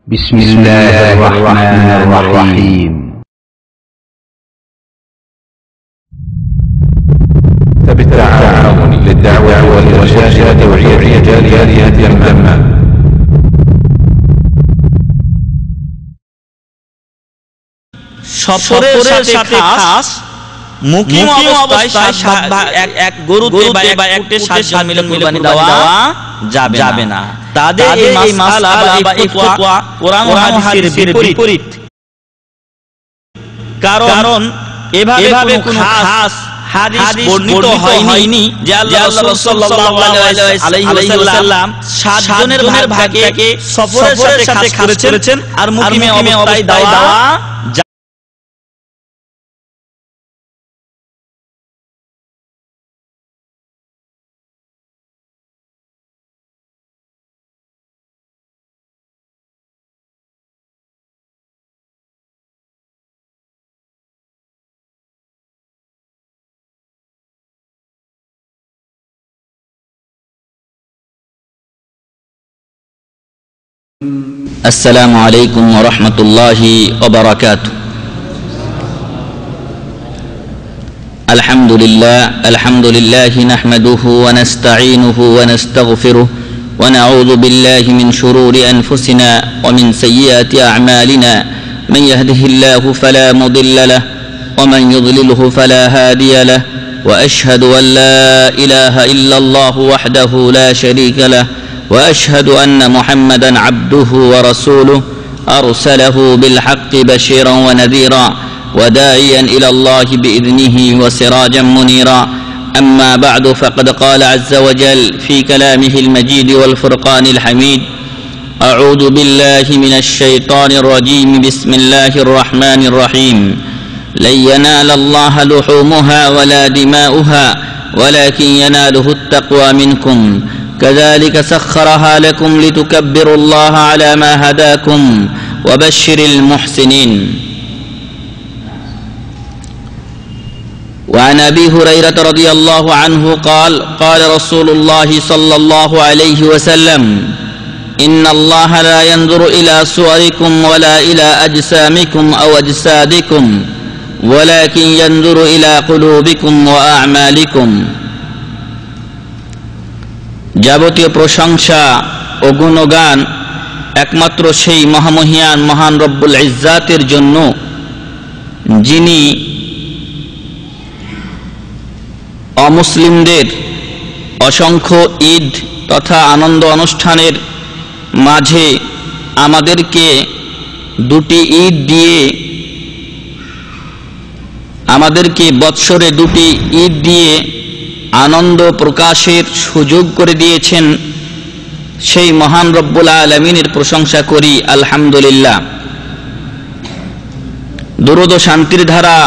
بسم الله الرحمن الرحيم. بالتعاون للدعوة والإرشاد والتوعية جارية يماما. সফরের সাথে খাস মুকিম অবস্থায় এক গরুতে বা এক উটের সাথে মিলে কুরবানি দেওয়া যাবে না। তাদের এই মাসআলা বা এই ফতোয়া কোরআন ও হাদিসের বিপরীত। কারণ এভাবে কোনো খাস হাদিস বর্ণিত হয়নি যে আল্লাহ রাসূল সাল্লাল্লাহু আলাইহি ওয়াসাল্লাম 7 জনের ভাগকে সফরের সাথে খাস করেছেন আর মুকিমে অবস্থায় দেওয়া। السلام عليكم ورحمة الله وبركاته. الحمد لله نحمده ونستعينه ونستغفره ونعوذ بالله من شرور أنفسنا ومن سيئات أعمالنا. من يهده الله فلا مضل له ومن يضلله فلا هادي له وأشهد أن لا إله إلا الله وحده لا شريك له وأشهد أن محمدًا عبده ورسوله أرسله بالحق بشيرا ونذيرا وداعيا إلى الله بإذنه وسراجا منيرا. أما بعد فقد قال عز وجل في كلامه المجيد والفرقان الحميد: أعوذ بالله من الشيطان الرجيم. بسم الله الرحمن الرحيم. لن ينال الله لحومها ولا دماؤها ولكن يناله التقوى منكم كذلك سخرها لكم لتكبروا الله على ما هداكم وبشر المحسنين. وعن أبي هريرة رضي الله عنه قال: قال رسول الله صلى الله عليه وسلم: إن الله لا ينظر إلى صوركم ولا إلى أجسامكم أو أجسادكم ولكن ينظر إلى قلوبكم وأعمالكم. যাবতীয় প্রশংসা ও গুণগান একমাত্র সেই মহামহিয়ান মহান রব্বুল ইজ্জাতের জন্য, যিনি অমুসলিমদের অসংখ্য ঈদ তথা আনন্দ অনুষ্ঠানের মাঝে আমাদেরকে দুটি ঈদ দিয়ে, আমাদেরকে বৎসরে দুটি ঈদ দিয়ে আনন্দ প্রকাশের সুযোগ করে দিয়েছেন। সেই মহান রব্বুল আলামিনের প্রশংসা করি, আলহামদুলিল্লাহ। দরুদ ও শান্তির ধারা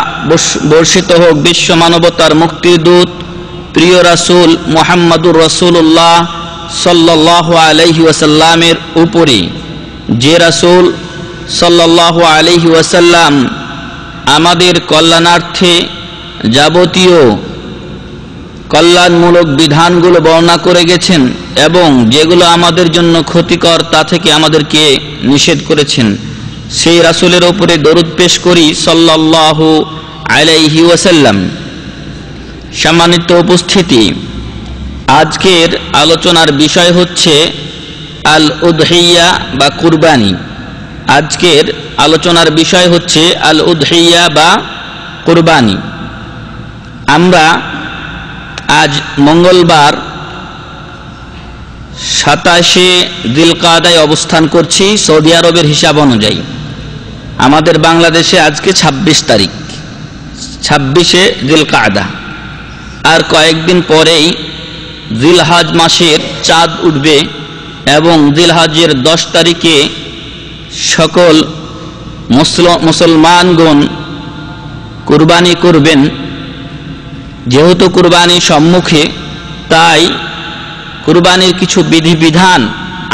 বর্ষিত হোক বিশ্ব মানবতার মুক্তির দূত প্রিয় রাসূল মুহাম্মদুর রাসূলুল্লাহ সাল্লাল্লাহু আলাইহি ওয়াসাল্লামের উপরে, যে রাসূল সাল্লাল্লাহু আলাইহি ওয়াসাল্লাম আমাদের কল্যাণার্থে যাবতীয় কল্যাণমূলক বিধানগুলো বর্ণনা করে গেছেন এবং যেগুলো আমাদের জন্য ক্ষতিকর তা থেকে আমাদেরকে নিষেধ করেছেন, সেই রাসূলের উপরে দরুদ পেশ করি সাল্লাল্লাহু আলাইহি ওয়াসাল্লাম। সম্মানিত উপস্থিতি, আজকের আলোচনার বিষয় হচ্ছে আল উদহিয়া বা কুরবানি। আজকের আলোচনার বিষয় হচ্ছে আল উদহিয়া বা কুরবানি। আমরা আজ মঙ্গলবার 27শে জিলকাদায় অবস্থান করছি সৌদি আরবের হিসাব অনুযায়ী। আমাদের বাংলাদেশে আজকে 26 তারিখ, 26শে জিলকাদা। আর কয়েকদিন পরেই জিলহজ মাসের চাঁদ উঠবে এবং জিলহজের 10 তারিখে সকল মুসলমানগণ কুরবানি করবেন। যেহেতু কুরবানির সম্মুখে, তাই কুরবানির কিছু বিধিবিধান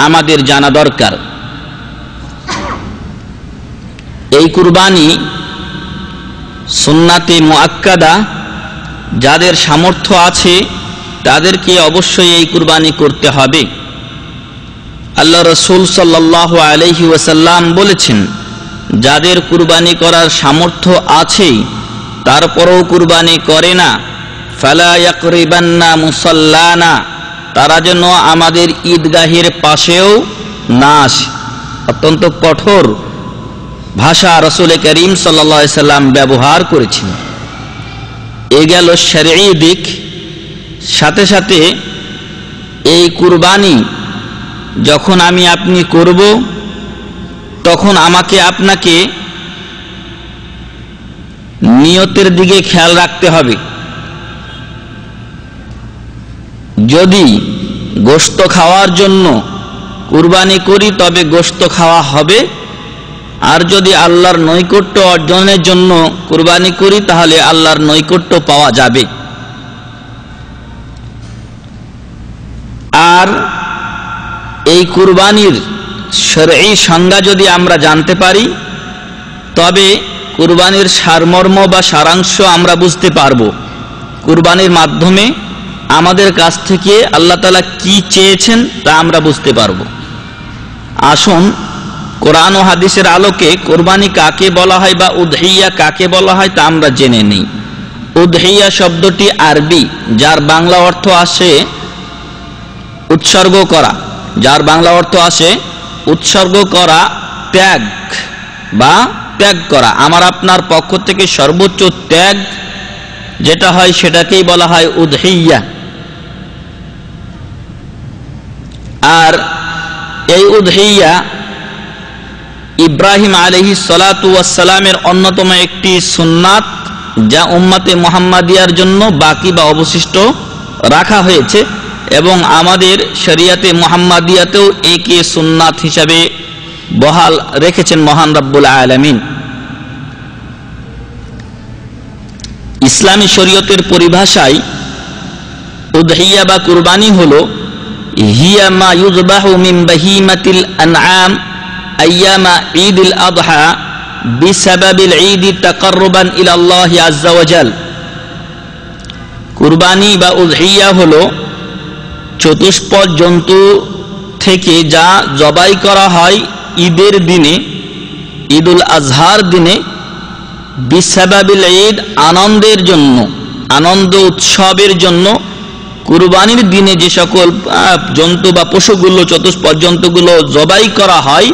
আমাদের জানা দরকার। এই কুরবানি সুন্নাতে মুআক্কাদা, যাদের সামর্থ্য আছে তাদেরকে অবশ্যই এই কুরবানি করতে হবে। আল্লাহ রাসূল সাল্লাল্লাহু আলাইহি ওয়াসাল্লাম বলেছেন, যাদের কুরবানি করার সামর্থ্য আছে তারপরও কুরবানি করে না, ফালা ইয়াকরিবান্না মুসাল্লানা, তারা যেন আমাদের ঈদগাহের পাশেও না আসে। অত্যন্ত কঠোর ভাষা রাসূল করিম সাল্লাল্লাহু আলাইহি সাল্লাম ব্যবহার করেছেন। এ গেল শরঈ দিক। সাথে সাথে এই কুরবানি যখন আমি আপনি করব, তখন আমাকে আপনাকে নিয়তের দিকে খেয়াল রাখতে হবে। যদি গোশত খাওয়ার জন্য কুরবানি করি তবে গোশত খাওয়া হবে, আর যদি আল্লাহর নৈকট্য অর্জনের জন্য কুরবানি করি তাহলে আল্লাহর নৈকট্য পাওয়া যাবে। আর এই কুরবানির শরঈ সংজ্ঞা যদি আমরা জানতে পারি তবে কুরবানির সারমর্ম বা সারাংশ আমরা বুঝতে পারব। কুরবানির মাধ্যমে আমাদের কাছ থেকে আল্লাহ তাআলা কি চেয়েছেন তা আমরা বুঝতে পারব। আসুন কোরআন ও হাদিসের আলোকে কুরবানি কাকে বলা হয় বা উদহিয়া কাকে বলা হয় তা আমরা জেনে নিই। উদহিয়া শব্দটি আরবি, যার বাংলা অর্থ আসে উৎসর্গ করা, যার বাংলা অর্থ আসে উৎসর্গ করা, ত্যাগ বা ত্যাগ করা। আমার আপনার পক্ষ থেকে সর্বোচ্চ ত্যাগ যেটা হয় সেটাকেই বলা হয় উদহিয়া। আর এই উদহিয়া ইব্রাহিম আলাইহিস সালাতু ওয়াস সালামের অন্যতম একটি সুন্নাত, যা উম্মতে মুহাম্মাদিয়ার জন্য বাকি বা অবশিষ্ট রাখা হয়েছে, এবং আমাদের শরিয়াতে মুহাম্মাদিয়াতেও একে সুন্নাত হিসাবে বহাল রেখেছেন মহান রব্বুল আলামিন। ইসলামী শরীয়তের পরিভাষায় উদহিয়া বা কুরবানি হলো হিয়া মা ইউযবাহু মিন বাহিমাতিল আনআম আইয়ামা ঈদুল আযহা বিসাবাবিল ঈদ তাকাররুবান ইলা আল্লাহ আযজা ওয়া জাল। কুরবানি বা উদহিয়া হলো চতুষ্পদ জন্তু থেকে যা জবাই করা হয় ঈদের দিনে, ঈদুল আজহার দিনে, বিসাবাবিল ঈদ, আনন্দের জন্য, আনন্দ উৎসবের জন্য। কুরবানির দিনে যে সকল জন্তু বা পশুগুলো, চতুষ্পদ জন্তুগুলো জবাই করা হয়,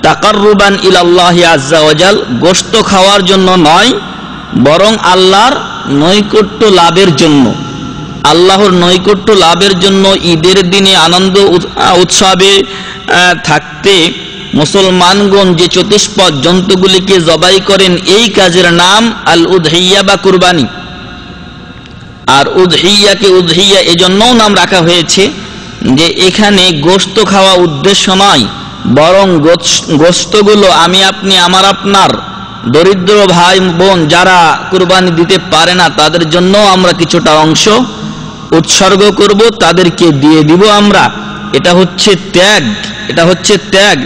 তাকাররুবান ইলাল্লাহি আযজা ওয়া জাল, গোশত খাওয়ার জন্য নয় বরং আল্লাহর নৈকট্য লাভের জন্য। আল্লাহর নৈকট্য লাভের জন্য ঈদের দিনে আনন্দ উৎসবে থাকতে মুসলমানগণ যে চতুষ্পদ জন্তুগুলিকে জবাই করেন, এই কাজের নাম আল উদহিয়া বা কুরবানি। আর উদহিয়াকে উদহিয়া এজন্যও নাম রাখা হয়েছে যে এখানে গোশত খাওয়া উদ্দেশ্য নয়, বরং গোশতগুলো আমি আপনি, আমার আপনার দরিদ্র ভাই বোন যারা কুরবানি দিতে পারে না তাদের জন্য আমরা কিছুটা অংশ উৎসর্গ করব, তাদেরকে দিয়ে দিব আমরা। এটা হচ্ছে ত্যাগ, এটা হচ্ছে ত্যাগ।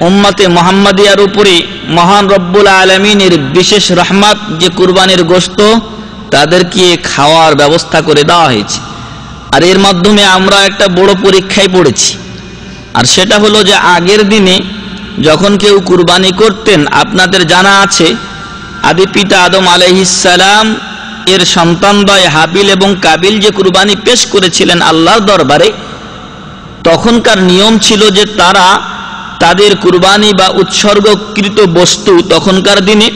উম্মতে মুহাম্মাদিয়ার উপরে মহান রব্বুল আলামিনের বিশেষ রহমত যে কুরবানির গোশত তাদেরকে খাওয়ার ব্যবস্থা করে দেওয়া হয়েছে। আর এর মাধ্যমে আমরা একটা বড় পরীক্ষায় পড়েছি, আর সেটা হলো যে আগের দিনে যখন কেউ কুরবানি করতেন, আপনাদের জানা আছে আদি পিতা আদম আলাইহিস সালাম এর সন্তানদ্বয় হাবিল এবং কাবিল যে কুরবানি পেশ করেছিলেন আল্লাহর দরবারে, তখনকার নিয়ম ছিল যে তারা তাদের কুরবানি বা উৎসর্গকৃত বস্তু তখনকার দিনে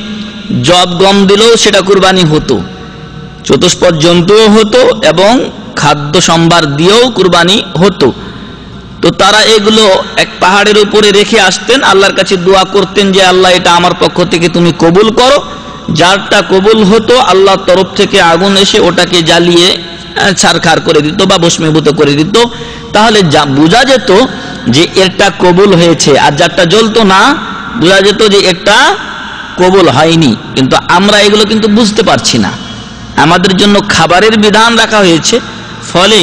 জব গম দিলেও সেটা কুরবানি হতো, চতুষ্পদ জন্তুও হতো এবং খাদ্য সম্ভার দিয়েও কুরবানি হতো। তো তারা এগুলো এক পাহাড়ের উপরে রেখে আসতেন, আল্লাহর কাছে দোয়া করতেন যে আল্লাহ এটা আমার পক্ষ থেকে তুমি কবুল করো। যারটা কবুল হতো আল্লাহর তরফ থেকে আগুন এসে ওটাকে জ্বালিয়ে ছারখার করে দিত বা ভস্মীভূত করে দিত। তাহলে বোঝা যেত যে এটা কবুল হয়েছে, আর যারটা জ্বলতো না বোঝা যেত যে এটা কবুল হয়নি। কিন্তু আমরা এগুলো কিন্তু বুঝতে পারছি না। আমাদের জন্য খাবারের বিধান রাখা হয়েছে, ফলে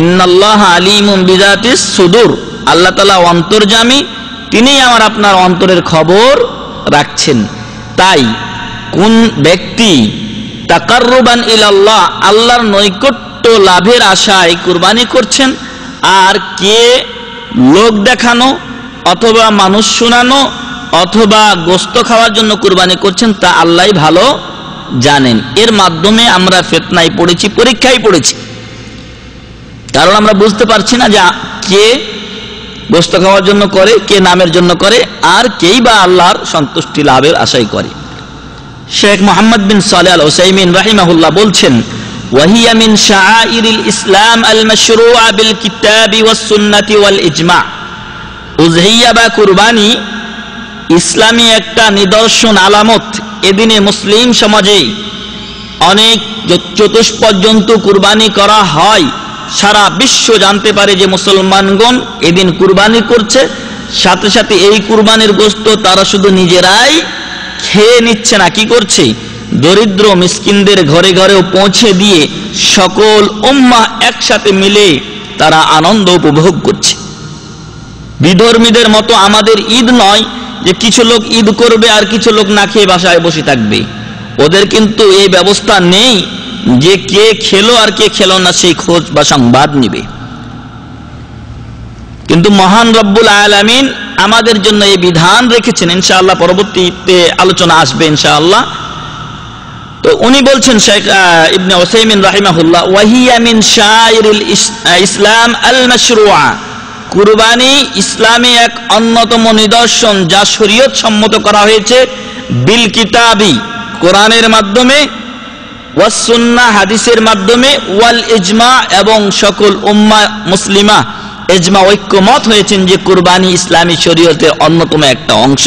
ইন্নাল্লাহ আলিমুম বিযাতিস সুদূর, আল্লাহ তাআলা অন্তর্যামী, তিনিই আমার আপনার অন্তরের খবর রাখছেন। তাই কোন ব্যক্তি তাকাররুবান ইলাল্লাহ, আল্লাহর নৈকট্য লাভের আশায় কুরবানি করছেন, আর কে লোক দেখানো অথবা মানুষ শোনানো অথবা গোশত খাওয়ার জন্য কুরবানি করছেন তা আল্লাহই ভালো জানেন। এর মাধ্যমে আমরা ফিতনায় পড়েছি, পরীক্ষায় পড়েছি, কারণ আমরা বুঝতে পারছি না যে কে গোশত খাওয়ার জন্য করে, কে নামের জন্য করে, আর কেই বা আল্লাহর সন্তুষ্টি লাভের আশাই করে। শেখ মোহাম্মদ বিন সালেহ আল উসাইমিন রাহিমাহুল্লাহ বলছেন, ওয়াহিয়া মিন শাআইরিল ইসলাম আল মাশরুআ বিল কিতাবি ওয়াস সুন্নাতি ওয়াল ইজমা। উযহিয়া বা কুরবানি ইসলামী একটা নিদর্শন, আলামত। এদিনে মুসলিম সমাজে অনেক চতুষ্পদ জন্তু কুরবানি করা হয়। সারা বিশ্ব জানতে পারে যে মুসলমানগণ এদিন কুরবানি করছে, সাথে সাথে এই কুরবানির গোশত তারা শুধু নিজেরাই খেয়ে নিচ্ছে না, কি করছে, দরিদ্র মিসকিনদের ঘরে ঘরেও পৌঁছে দিয়ে সকল উম্মাহ একসাথে মিলে তারা আনন্দ উপভোগ করছে। বিধর্মীদের মতো আমাদের ঈদ নয় যে কিছু লোক ঈদ করবে আর কিছু লোক না খেয়ে বাসায় বসে থাকবে। ওদের কিন্তু এই ব্যবস্থা নেই যে কে খেলো আর কে খেলো না সেই খোঁজ বা সংবাদ নিবে। কিন্তু মহান রব্বুল আলামিন আমাদের জন্য এই বিধান রেখেছেন, ইনশাআল্লাহ পরবর্তীতে আলোচনা আসবে ইনশাআল্লাহ। তো উনি বলছেন শেখ ইবনে উসাইমিন রাহিমাহুল্লাহ, ওয়াহিয়া মিন শাআইরিল ইসলাম আল মাশরুআ। কুরবানি ইসলামে এক অন্যতম নিদর্শন যা শরীয়ত সম্মত করা হয়েছে, বিল কিতাবি কোরআনের মাধ্যমে, ওয়াস সুন্নাহ হাদিসের মাধ্যমে, ওয়াল ইজমা এবং সকল উম্মাহ মুসলিমা ইজমা ঐক্যমত হয়েছেন যে কুরবানি ইসলামী শরীয়তের অন্যতম একটা অংশ।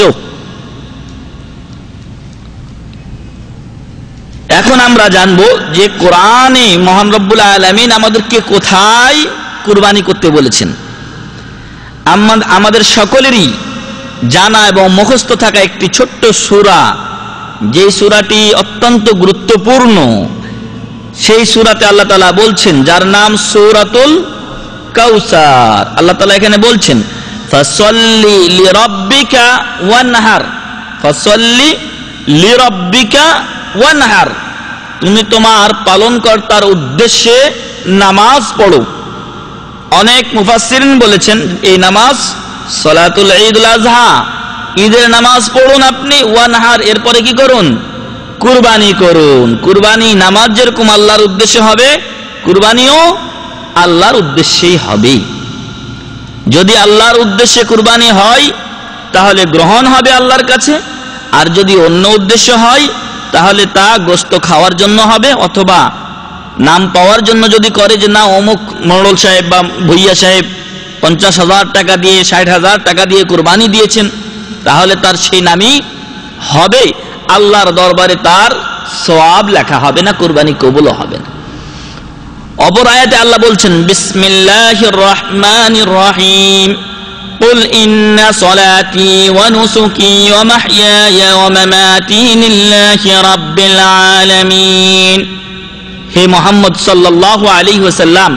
এখন আমরা জানবো যে কোরআনে মহান রব্বুল আলামিন আমাদেরকে কোথায় কুরবানি করতে বলেছেন। আমাদের সকলেরই জানা এবং মুখস্থ থাকা একটি ছোট্ট সূরা, যে সূরাটি অত্যন্ত গুরুত্বপূর্ণ, সেই সূরাতে আল্লাহ তাআলা বলছেন, যার নাম সূরাতুল কাউসার। আল্লাহ তাআলা এখানে বলছেন, ফাসাল্লি লিরাব্বিকা ওয়ানহার, ফাসাল্লি লিরাব্বিকা ওয়ানহার, তুমি তোমার পালনকর্তার উদ্দেশ্যে নামাজ পড়ো। অনেক মুফাসসিরিন বলেছেন এই নামাজ সালাতুল ঈদুল আযহা, ঈদের নামাজ পড়ুন আপনি, ওয়ানহার এরপরে কি করুন, কুরবানি করুন। কুরবানি নামাজ যেরকম আল্লাহর উদ্দেশ্যে হবে, কুরবানিও আল্লাহর উদ্দেশ্যেই হবে। যদি আল্লাহর উদ্দেশ্যে কুরবানি হয় তাহলে গ্রহণ হবে আল্লাহর কাছে, আর যদি অন্য উদ্দেশ্য হয় তাহলে তা গোশত খাওয়ার জন্য হবে, অথবা নাম পাওয়ার জন্য যদি করে যে না অমুক মোড়ল সাহেব বা ভুইয়া সাহেব 50,000 টাকা দিয়ে 60,000 টাকা দিয়ে কুরবানি দিয়েছেন, তাহলে তার সেই নামই হবে, আল্লাহর দরবারে তার সওয়াব লেখা হবে না, কুরবানি কবুলও হবে না। অপর আয়াতে আল্লাহ বলছেন, বিসমিল্লাহির রহমানির রহিম, কুল ইন্না সলাতি ওয়া নুসুকি ওয়া মাহইয়ায়া ওয়া মামাতি লিল্লাহি রাব্বিল আলামিন। হে মুহাম্মদ সাল্লাল্লাহু আলাইহি ওয়াসাল্লাম,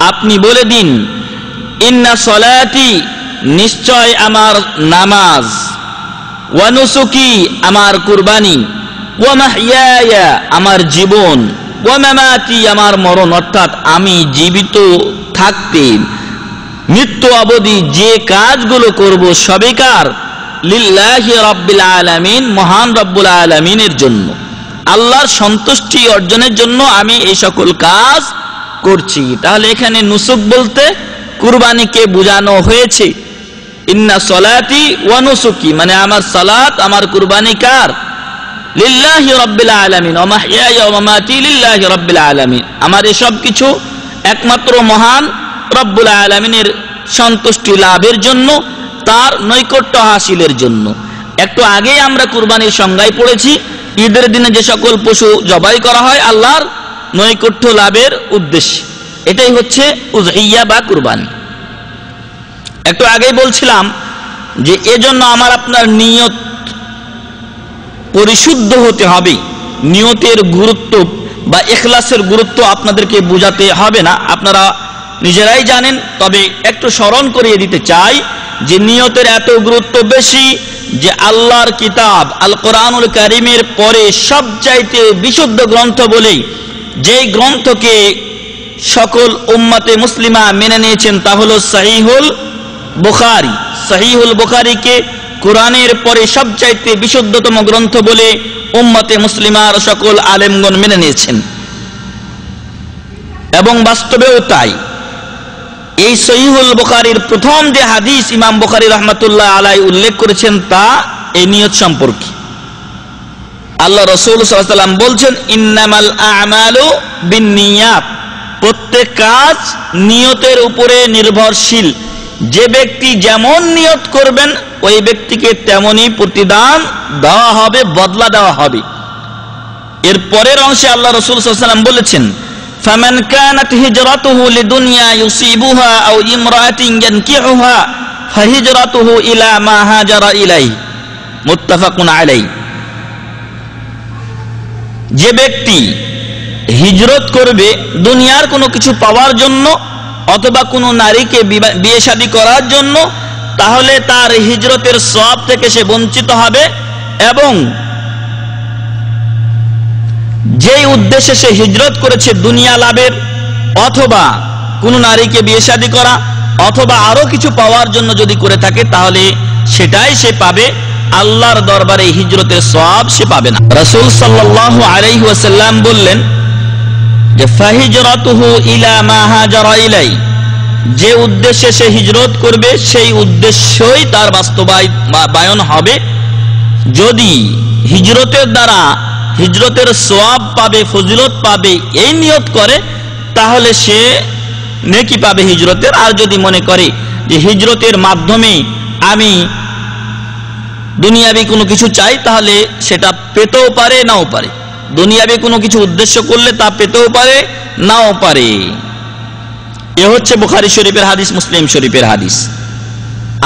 আপনি বলে দিন, ইন্না সলাতি নিশ্চয় আমার নামাজ, ওয়া নুসুকি আমার কুরবানি, ওয়া মাহইয়ায়া আমার জীবন, ওয়া মামাতি আমার মরণ, অর্থাৎ আমি জীবিত থাকতে মৃত্যু অবধি যে কাজগুলো করব সবই কার, লিল্লাহি রাব্বিল আলামিন, মহান রব্বুল আলামিনের জন্য, আল্লাহর সন্তুষ্টি অর্জনের জন্য আমি এই সকল কাজ করছি। তাহলে এখানে নুসুক বলতে কুরবানিকে বোঝানো হয়েছে। ইন্না সলাতি ওয়া নুসুকি মানে আমার সালাত, আমার কুরবানি কার, লিল্লাহি রাব্বিল আলামিন, ওয়া মাহইয়ায়া ওয়া মামাতি লিল্লাহি রাব্বিল আলামিন, আমার এসব কিছু একমাত্র মহান রব্বুল আলামিনের সন্তুষ্টি লাভের জন্য, তার নৈকট্য হাসিলের জন্য। একটু আগেই আমরা কুরবানির সংজ্ঞায় পড়েছি, ঈদের দিনে যে সকল পশু জবাই করা হয় আল্লাহর নৈকট্য লাভের উদ্দেশ্যে, এটাই হচ্ছে উযহিয়া বা কুরবানি। একটু আগেই বলছিলাম যে এজন্য আমার আপনার নিয়ত পরিশুদ্ধ হতে হবে। নিয়তের গুরুত্ব বা ইখলাসের গুরুত্ব আপনাদেরকে বোঝাতে হবে না, আপনারা নিজেরাই জানেন। তবে একটু স্মরণ করিয়ে দিতে চাই যে নিয়তের এত গুরুত্ব বেশি যে আল্লাহর কিতাব আল কোরআনুল কারীমের পরে সবচাইতে বিশুদ্ধ গ্রন্থ বলে যেই গ্রন্থকে সকল উম্মতে মুসলিমা মেনে নিয়েছেন তা হলো সহিহুল বুখারী, সহিহুল বুখারীকে কোরআনের পরে সবচাইতে বিশুদ্ধতম গ্রন্থ বলে উম্মতে মুসলিমার সকল আলেমগণ মেনে নিয়েছেন, এবং বাস্তবেও তাই। এই সহিহুল বুখারীর প্রথম যে হাদিস ইমাম বুখারী রাহমাতুল্লাহ আলাইহি উল্লেখ করেছেন তা এই নিয়ত সম্পর্কে। আল্লাহ রাসূল সাল্লাল্লাহু আলাইহি ওয়াসাল্লাম বলছেন, ইন্নামাল আ'মালু বিন্নিয়াত, প্রত্যেক কাজ নিয়তের উপরে নির্ভরশীল। যে ব্যক্তি যেমন নিয়ত করবেন ওই ব্যক্তিকে তেমনই প্রতিদান দেওয়া হবে, বদলা দেওয়া হবে। এর পরের অংশে আল্লাহ রাসূল সাল্লাল্লাহু আলাইহি ওয়াসাল্লাম বলেছেন, ফামান কানাত হিজরাতুহু লিদুনিয়া ইউসিবুহা আও ইমরাআতিন ইয়ানকিহুহা ফাহিজরাতুহু ইলা মা হাজারা ইলাইহি, মুত্তাফাকুন আলাইহি। যে ব্যক্তি হিজরত করবে দুনিয়ার কোনো কিছু পাওয়ার জন্য অথবা কোনো নারীকে বিয়ে শাদী করার জন্য, তাহলে তার হিজরতের সওয়াব থেকে সে বঞ্চিত হবে, এবং যেই উদ্দেশ্যে সে হিজরত করেছে দুনিয়া লাভের অথবা কোনো নারীকে বিয়ে শাদী করা অথবা আরো কিছু পাওয়ার জন্য যদি করে থাকে, তাহলে সেটাই সে পাবে, আল্লাহর দরবারে হিজরতের সওয়াব সে পাবে না। রাসূল সাল্লাল্লাহু আলাইহি ওয়াসাল্লাম বললেন যে ফাহিজরাতুহু ইলা মা হাজারা ইলাই, যে উদ্দেশ্যে সে হিজরত করবে সেই উদ্দেশ্যই তার বাস্তবায়ন হবে। যদি হিজরতের দ্বারা হিজরতের সওয়াব পাবে, ফজিলত পাবে এই নিয়ত করে, তাহলে সে নেকি পাবে হিজরতের। আর যদি মনে করে যে হিজরতের মাধ্যমে আমি দুনিয়াবি কোনো কিছু চাই, তাহলে সেটা পেতেও পারে নাও পারে। দুনিয়াবি কোনো কিছু উদ্দেশ্য করলে তা পেতেও পারে নাও পারে। এ হচ্ছে বুখারী শরীফের হাদিস, মুসলিম শরীফের হাদিস।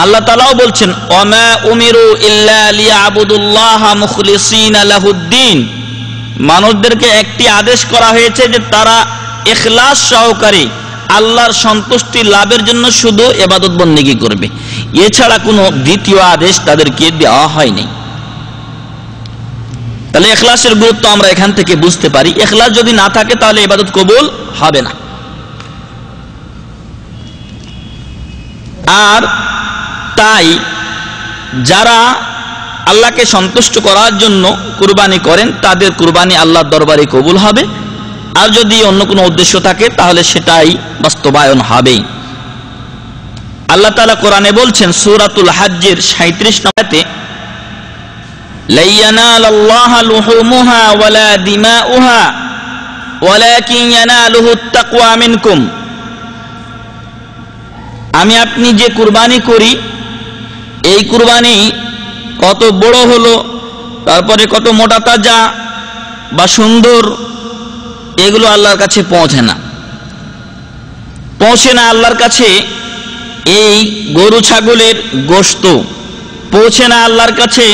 আল্লাহ তাআলাও বলছেন, ওয়ামা উমিরু ইল্লা লিয়াবুদুল্লাহা মুখলিসিনা লাহুদ্দিন, মানুষদেরকে একটি আদেশ করা হয়েছে যে তারা ইখলাস সহকারে আল্লাহর সন্তুষ্টি লাভের জন্য শুধু ইবাদত বন্দেগী করবে। এছাড়া কোনো দ্বিতীয় আদেশ তাদেরকে দেওয়া হয়নি। তাহলে ইখলাসের গুরুত্ব আমরা এখান থেকে বুঝতে পারি। ইখলাস যদি না থাকে তাহলে ইবাদত কবুল হবে না। আর তাই যারা আল্লাহকে সন্তুষ্ট করার জন্য কুরবানি করেন, তাদের কুরবানি আল্লাহর দরবারে কবুল হবে। আর যদি অন্য কোনো উদ্দেশ্য থাকে তাহলে সেটাই বাস্তবায়ন হবে। আল্লাহ তাআলা কোরআনে বলছেন সূরাতুল হজ্জের 37 নম্বরে, লা ইয়ানালাল্লাহু লুহুমুহা ওয়ালা দিমাউহা ওয়ালাকিন ইয়ানালুহুত তাকওয়া মিনকুম, আমি আপনি যে কুরবানি করি এই কুরবানি কত বড় হলো, তারপরে কত মোটা তাজা বা সুন্দর, এগুলো আল্লাহর কাছে পৌঁছে না আল্লাহর কাছে। এই গরু ছাগলের গোশত পৌঁছে না আল্লাহর কাছে,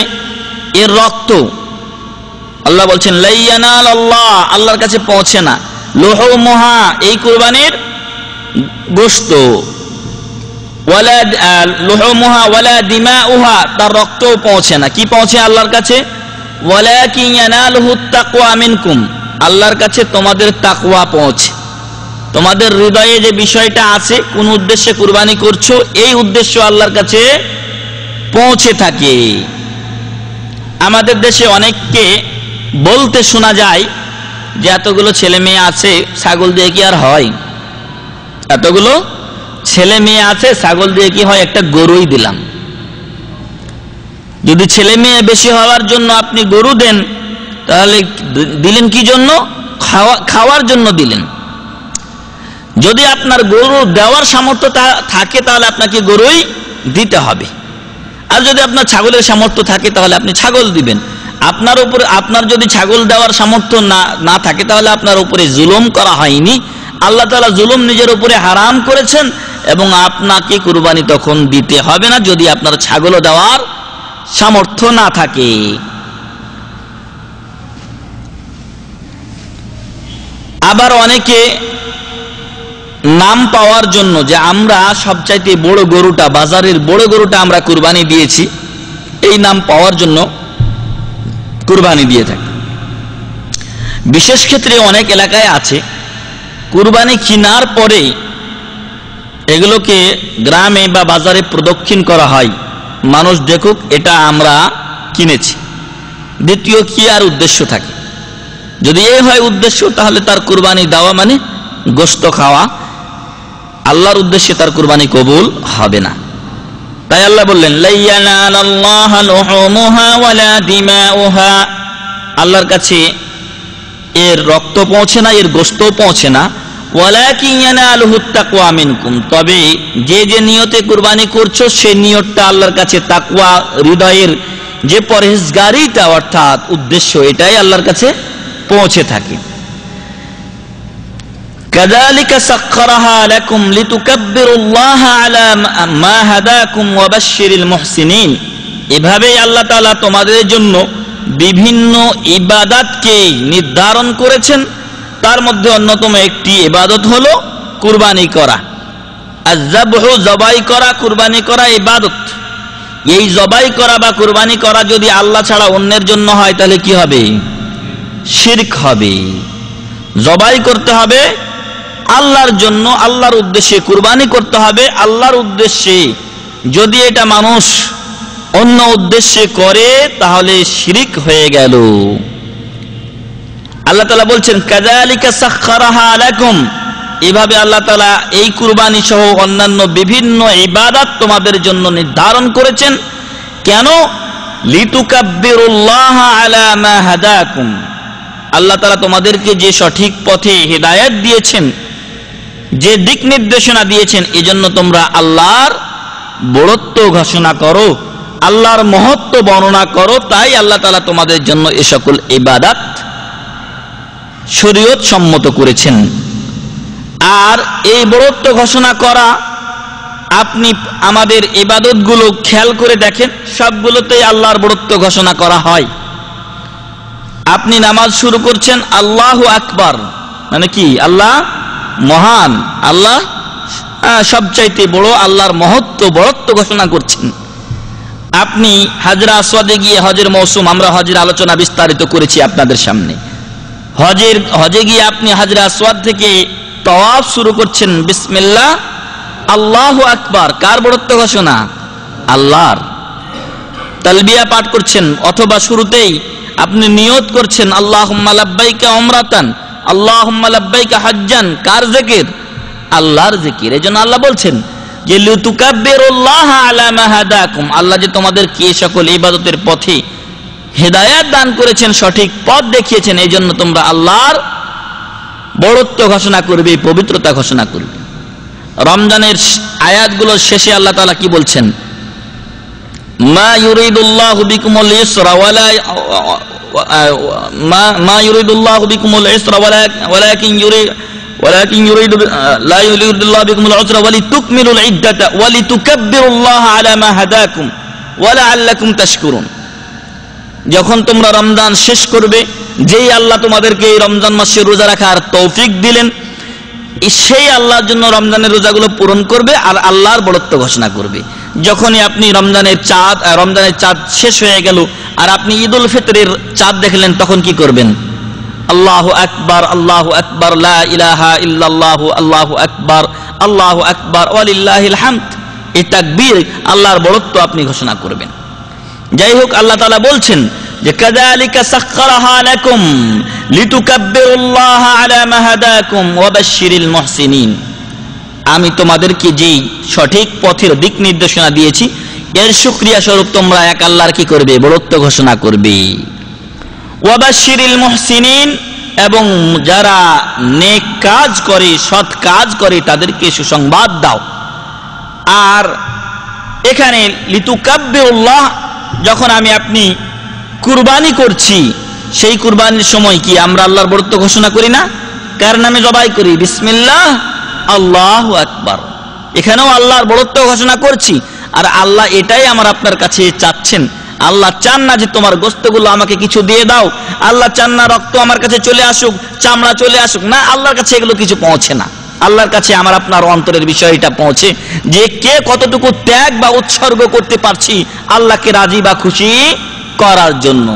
এর রক্ত। আল্লাহ বলছেন লা ইয়ানালাল্লাহ, আল্লাহর কাছে পৌঁছে না। লুহুমুহা, এই কুরবানির গোশত, ওয়ালা লুহুমুহা ওয়ালা দিমাউহা, তার রক্তও পৌঁছে না। কি পৌঁছে আল্লাহর কাছে? ওয়ালাকিন ইয়ানালুহুত তাকওয়া মিনকুম, আল্লাহর কাছে তোমাদের তাকওয়া পৌঁছে। তোমাদের হৃদয়ে যে বিষয়টা আছে, কোন উদ্দেশ্যে কুরবানি করছো, এই উদ্দেশ্য আল্লাহর কাছে পৌঁছে থাকে। আমাদের দেশে অনেককে বলতে শোনা যায় যে এতগুলো ছেলে মেয়ে আছে, ছাগল দিয়ে কি আর হয়? এতগুলো ছেলে মেয়ে আছে, ছাগল দিয়ে কি হয়? একটা গরুই দিলাম। যদি ছেলে মেয়ে বেশি হওয়ার জন্য আপনি গরু দেন, তাহলে দিলেন কি জন্য? খাওয়ার জন্য দিলেন। যদি আপনার গরু দেওয়ার সামর্থ্য থাকে তাহলে আপনাকে গরুই দিতে হবে। আর যদি আপনার ছাগলের সামর্থ্য থাকে তাহলে আপনি ছাগল দিবেন। আপনার যদি ছাগল দেওয়ার সামর্থ্য না থাকে তাহলে আপনার উপরে জুলুম করা হয়নি। আল্লাহ তাআলা জুলুম নিজের উপরে হারাম করেছেন, এবং আপনাকে কুরবানি তখন দিতে হবে না যদি আপনার ছাগলও দেওয়ার সামর্থ্য না থাকে। আবার অনেকে নাম পাওয়ার জন্য, যে আমরা সবচাইতে বড় গরুটা, বাজারের বড় গরুটা আমরা কুরবানি দিয়েছি, এই নাম পাওয়ার জন্য কুরবানি দিয়ে থাকে। বিশেষ ক্ষেত্রে অনেক এলাকায় আছে কুরবানি কেনার পরে এগুলোকে গ্রামে বা বাজারে প্রদক্ষিণ করা হয়, মানুষ দেখুক এটা আমরা কিনেছি। দ্বিতীয় কি আর উদ্দেশ্য থাকে? যদি এই হয় উদ্দেশ্য, তাহলে তার কুরবানি দেওয়া মানে গোশত খাওয়া, আল্লাহর উদ্দেশ্যে তার কুরবানি কবুল হবে না। তাই আল্লাহ বললেন লা ইয়ানালাল্লাহু লুহুমুহা ওয়ালা দিমাউহা, আল্লাহর কাছে এর রক্ত পৌঁছে না, এর গোশত পৌঁছে না। ওয়ালাকিন ইয়ানালুহুত তাকওয়া মিনকুম, তবে যে যে নিয়তে কুরবানি করছো সেই নিয়তটা আল্লাহর কাছে তাকওয়া, হৃদয়ের যে পরহেজগারিতা অর্থাৎ উদ্দেশ্য, এটাই আল্লাহর কাছে পৌঁছে থাকে। কাযালিকা সাখখারাহা লাকুম লিতুকাব্বিরুল্লাহা আলা মা হাদাকুম ওয়া বাশশিরিল মুহসিনিন, এভাবেই আল্লাহ তাআলা তোমাদের জন্য বিভিন্ন ইবাদতকে নির্ধারণ করেছেন। তার মধ্যে অন্যতম একটি ইবাদত হলো কুরবানি করা। আয-যাবহু, জবাই করা, কুরবানি করা ইবাদত। এই জবাই করা বা কুরবানি করা যদি আল্লাহ ছাড়া অন্যের জন্য হয় তাহলে কি হবে? শিরক হবে। জবাই করতে হবে আল্লাহর জন্য, আল্লাহর উদ্দেশ্যে কুরবানি করতে হবে আল্লাহর উদ্দেশ্যে। যদি এটা মানুষ অন্য উদ্দেশ্যে করে তাহলে শিরক হয়ে গেল। আল্লাহ তাআলা বলছেন কাযালিকা সাখখারাহা লাকুম, এভাবে আল্লাহ তাআলা এই কুরবানি সহ অন্যান্য বিভিন্ন ইবাদত তোমাদের জন্য নির্ধারণ করেছেন। কেন? লিতুকাব্বিরুল্লাহা আলা মা হাদাকুম, আল্লাহ তাআলা তোমাদেরকে যে সঠিক পথে হিদায়াত দিয়েছেন, যে দিক নির্দেশনা দিয়েছেন, এজন্য তোমরা আল্লাহর বড়ত্ব ঘোষণা করো, আল্লাহর মহত্ব বর্ণনা করো। তাই আল্লাহ তাআলা তোমাদের জন্য এ সকল ইবাদত শরীয়ত সম্মত করেছেন। আর এই বড়ত্ব ঘোষণা করা, আপনি আমাদের ইবাদতগুলো খেয়াল করে দেখেন, সবগুলোতেই আল্লাহর বড়ত্ব ঘোষণা করা হয়। আপনি নামাজ শুরু করছেন আল্লাহু আকবার, মানে কি? আল্লাহ মহান, আল্লাহ সবচাইতে বড়, আল্লাহর মহত্ব বড়ত্ব ঘোষণা করছেন। আপনি হাজরা আসওয়াদে গিয়ে, হজের মৌসুম, আমরা হজের আলোচনা বিস্তারিত করেছি আপনাদের সামনে। হজে গিয়ে আপনি হাজরা আসওয়াদ থেকে তাওয়াফ শুরু করছেন, বিসমিল্লাহ আল্লাহু আকবার, কার বড়ত্ব ঘোষণা? আল্লাহর। তালবিয়া পাঠ করছেন, অথবা শুরুতেই আপনি নিয়ত করছেন আল্লাহুম্মা লাব্বাইকা উমরাতান, আল্লাহুম্মা লাব্বাইকা হাজ্জান, কার জিকির? আল্লাহর জিকির। এজন্য আল্লাহ বলছেন যে লিতুকাব্বিরুল্লাহা আলা মা হাদাকুম, আল্লাহ যে তোমাদেরকে এই সকল ইবাদতের পথে হেদায়াত দান করেছেন, সঠিক পথ দেখিয়েছেন, এই জন্য তোমরা আল্লাহর বড়ত্ব ঘোষণা করবে, পবিত্রতা ঘোষণা করবে। রমজানের আয়াতগুলোর শেষে আল্লাহ তাআলা কি বলছেন? মা ইউরিদুল্লাহু বিকুমুল ইসরা ওয়ালা মা ইউরিদুল্লাহু বিকুমুল ইসরা ওয়ালাকিন ইউরিদু লা ইউরিদুল্লাহু বিকুমুল উসরা ওয়ালিতুকমিলুল ইদ্দাতা ওয়ালিতুকাব্বিরুল্লাহা আলা মা হাদাকুম ওয়া লাআল্লাকুম তাশকুরুন। যখন তোমরা রমজান শেষ করবে, যেই আল্লাহ তোমাদেরকে এই রমজান মাসে রোজা রাখার তৌফিক দিলেন, সেই আল্লাহর জন্য রমজানের রোজাগুলো পূরণ করবে আর আল্লাহর বড়ত্ব ঘোষণা করবে। যখনই আপনি রমজানের চাঁদ শেষ হয়ে গেল আর আপনি ঈদুল ফিতরের চাঁদ দেখলেন, তখন কি করবেন? আল্লাহু আকবার, আল্লাহু আকবার, লা ইলাহা ইল্লাল্লাহু, আল্লাহু আকবার, আল্লাহু আকবার, ওয়ালিল্লাহিল হামদ। এই তাকবীর, আল্লাহর বড়ত্ব আপনি ঘোষণা করবেন। যাই হোক, আল্লাহ তাআলা বলছেন যে কাযালিকা সাখখারাহা লাকুম লিতুকাব্বিরুল্লাহা আলা মা হাদাকুম ওয়া বাশশিরিল মুহসিনিন, আমি তোমাদেরকে যেই সঠিক পথের দিক নির্দেশনা দিয়েছি, এর শুকরিয়া স্বরূপ তোমরা এক আল্লাহর কি করবে? বড়ত্ব ঘোষণা করবে। ওয়া বাশশিরিল মুহসিনিন, এবং যারা নেক কাজ করে, সৎ কাজ করে, তাদেরকে সুসংবাদ দাও। আর এখানে লিতুকাব্বিরুল্লাহ, যখন আপনি কুরবানি করছি, সেই কুরবানির সময় কি আমরা আল্লাহর বড়ত্ব ঘোষণা করি না? কার নামে জবাই করি? বিসমিল্লাহ আল্লাহু আকবার। এখানেও আল্লাহর বড়ত্ব ঘোষণা করছি। আর আল্লাহ এটাই আমার আপনার কাছে চাচ্ছেন। আল্লাহ চান না যে তোমার গোশতগুলো আমাকে কিছু দিয়ে দাও, আল্লাহ চান না রক্ত আমার কাছে চলে আসুক, চামড়া চলে আসুক, না, আল্লাহর কাছে এগুলো কিছু পৌঁছে না। আল্লাহর কাছে আমার আপনার অন্তরের বিষয়টা পৌঁছে যে কে কতটুকু ত্যাগ বা উৎসর্গ করতে পারছি আল্লাহকে রাজি বা খুশি করার জন্য।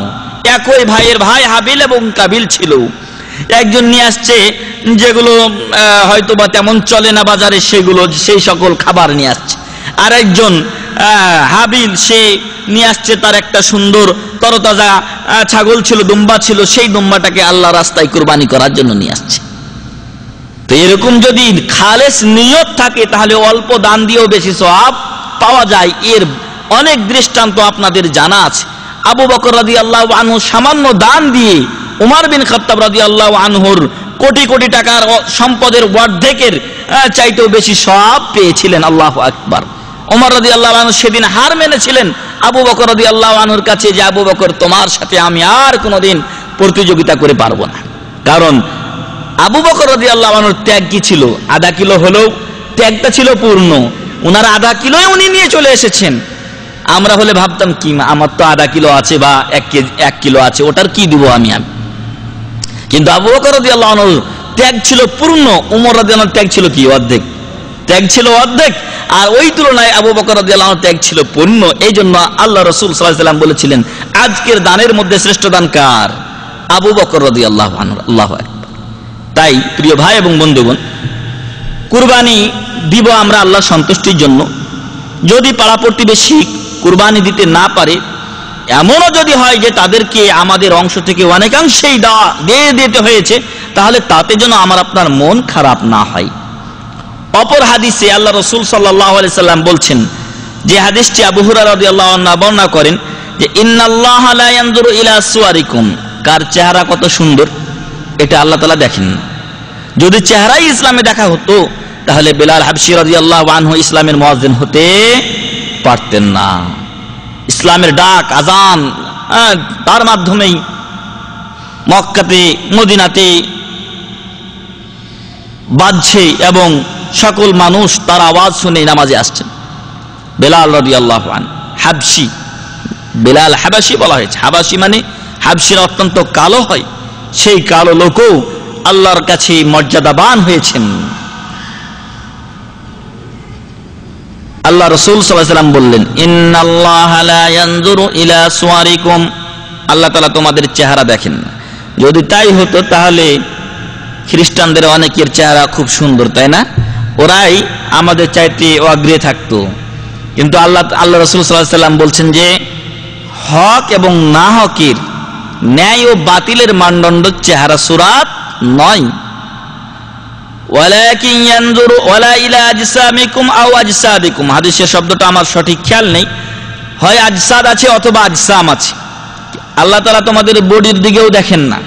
একই ভাইয়ের ভাই হাবিল এবং কাবিল ছিল। একজন নিয়ে আসছে যেগুলো হয়তো বা তেমন চলে না বাজারে, সেগুলো সেই সকল খাবার নিয়ে আসছে। আর একজন হাবিল সে নিয়ে আসছে তার একটা সুন্দর তরতাজা ছাগল ছিল, দুম্বা ছিল, সেই দুম্বাটাকে আল্লাহ রাস্তায় কুরবানি করার জন্য নিয়ে আসছে। তো এরকম যদি খালেস নিয়ত থাকে তাহলে অল্প দান দিয়েও বেশি সওয়াব পাওয়া যায়। এর অনেক দৃষ্টান্ত আপনাদের জানা আছে। আবু বকর রাদিয়াল্লাহু আনহু সামান্য দান দিয়ে উমর বিন খাত্তাব রাদিয়াল্লাহু আনহুর কোটি কোটি টাকার সম্পদের অর্ধেকের চাইতেও বেশি সওয়াব পেয়েছিলেন। আল্লাহু আকবার। ওমর রাদিয়াল্লাহু আনহু সেদিন হার মেনেছিলেন আবু বকর রাদিয়াল্লাহু আনহুর কাছে যে আবু বকর, তোমার সাথে আমি আর কোনোদিন প্রতিযোগিতা করে পারবো না। কারণ আবু বকর রাদিয়াল্লাহু আনহুর ত্যাগ কি ছিল? আধা কিলো হলেও ত্যাগটা ছিল পূর্ণ। উনার আধা কিলোই উনি নিয়ে চলে এসেছেন। আমরা হলে ভাবতাম কি, আমার তো আধা কিলো আছে বা 1 কিলো আছে, ওটার কি দিব আমি। কিন্তু আবু বকর রাদিয়াল্লাহু আনহুর ত্যাগ ছিল পূর্ণ, উমর রাদিয়াল্লাহু আনহুর ত্যাগ ছিল কি? অর্ধেক। ত্যাগ ছিল অর্ধেক, আর ওই তুলনায় আবু বকর রাদিয়াল্লাহু আনহুর ত্যাগ ছিল পূর্ণ। এই জন্য আল্লাহ রাসূল সাল্লাল্লাহু আলাইহি ওয়াসাল্লাম বলেছিলেন, আজকের দানের মধ্যে শ্রেষ্ঠ দান কার? আবু বকর রাদিয়াল্লাহু আনহু। আল্লাহু আকবার। তাই প্রিয় ভাই এবং বন্ধুগণ, কুরবানি দিব আমরা আল্লাহর সন্তুষ্টির জন্য। যদি পাড়া প্রতিবেশী কুরবানি দিতে না পারে, এমনও যদি হয় যে তাদেরকে আমাদের অংশ থেকে অনেকাংশেই দিয়ে দিতে হয়েছে, তাহলে তাতে যেন আমার আপনার মন খারাপ না হয়। অপর হাদিসে আল্লাহ রাসূল সাল্লাল্লাহু আলাইহি সাল্লাম বলছেন, যে হাদিসটি আবু হুরায়রা রাদিয়াল্লাহু আনহু বর্ণনা করেন যে ইন্নাল্লাহা লা ইয়ানজুরু ইলা সুওয়ারিকুম, কার চেহারা কত সুন্দর এটা আল্লাহ তাআলা দেখেন না। যদি চেহারাই ইসলামে দেখা হতো তাহলে বেলাল হাবশী রাদিয়াল্লাহু আনহু ইসলামের মুয়াজ্জিন হতে পারতেন না। ইসলামের ডাক, আজান তার মাধ্যমেই মক্কাতে মদিনাতে বাজছে এবং সকল মানুষ তার আওয়াজ শুনে নামাজে আসছেন। বেলাল রাদিয়াল্লাহু আনহু হাবশী, বেলাল হাবশী বলা হয়েছে। হাবশী মানে হাবশীরা অত্যন্ত কালো হয়, সেই কালো লোকও আল্লাহর কাছে মর্যাদাবান হয়েছেন। আল্লাহ রাসূল সাল্লাল্লাহু আলাইহি ওয়াসাল্লাম বললেন, ইন্নাল্লাহা লা ইয়ানজুরু ইলা সুওয়ারিকুম, আল্লাহ তাআলা তোমাদের চেহারা দেখেন না। যদি তাই হতো তাহলে খ্রিস্টানদের অনেকের চেহারা খুব সুন্দর, তাই না? ওরাই আমাদের চাইতে অগ্রে থাকতো। কিন্তু আল্লাহ রাসূল সাল্লাল্লাহু আলাইহি ওয়াসাল্লাম বলছেন যে হক এবং না হকের, ন্যায় ও বাতিলের মানদণ্ড চেহারা সুরাত নয়। ওয়ালাকিন ইয়ানজুরু ওয়ালা ইলা আজসামিকুম আও আজসাদিকুম, হাদিসের শব্দটা আমার সঠিক খেয়াল নেই, হয় আজসাদ আছে অথবা আজসাম আছে। আল্লাহ তাআলা তোমাদের বডির দিকেও দেখেন না,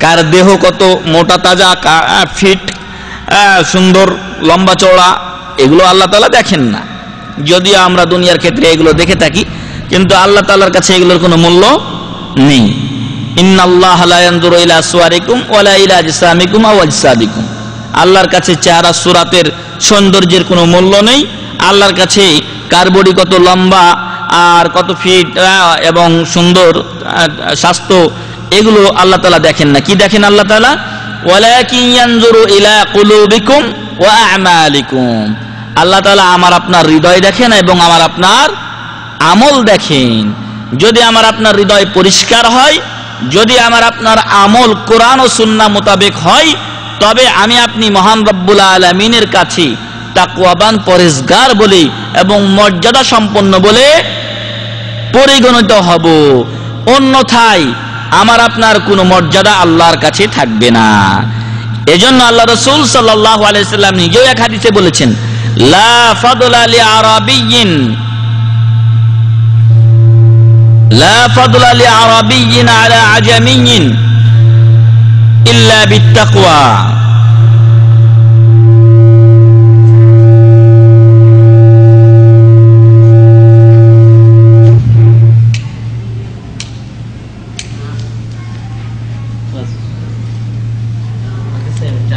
কার দেহ কত মোটা তাজা, ফিট, সুন্দর, লম্বা চওড়া, এগুলো আল্লাহ তাআলা দেখেন না। যদিও আমরা দুনিয়ার ক্ষেত্রে এগুলো দেখে থাকি, কিন্তু আল্লাহ তাআলার কাছে এগুলোর কোনো মূল্য নেই। ইন্নাল্লাহা লা ইয়ানজুরু ইলা সুওয়ারিকুম ওয়ালা ইলা আজসামিকুম আও আজসাদিকুম, আল্লাহর কাছে চেহারা সুরাতের সৌন্দর্যের কোনো মূল্য নেই। আল্লাহর কাছে কার বডি কত লম্বা আর কত ফিট এবং সুন্দর স্বাস্থ্য, এগুলো আল্লাহ তাআলা দেখেন না। কি দেখেন আল্লাহ তাআলা? ওয়ালাকিন ইয়ানজুরু ইলা কুলুবিকুম ওয়া আমালিকুম, আল্লাহ তাআলা আমার আপনার হৃদয় দেখেন এবং আমার আপনার আমল দেখেন। যদি আমার আপনার হৃদয় পরিষ্কার হয়, যদি আমার আপনার আমল কোরআন ও সুন্নাহ মোতাবেক হয়, তবে আমি আপনি মহান রব্বুল আলামিনের কাছে তাকওয়াবান, পরেজগার বলে এবং মর্যাদা সম্পন্ন বলে পরিগণিত হব। অন্যথায় আমার আপনার কোনো মর্যাদা আল্লাহর কাছে থাকবে না। এজন্য আল্লাহ রাসূল সাল্লাল্লাহু আলাইহি সাল্লাম নিজেও এক হাদিসে বলেছেন, লা ফাদলা লিআরাবিয়্যিন, লা ফাদলা লিআরাবিয়্যিন আলা আজামিয়্যিন ইল্লা বিত্তাকওয়া।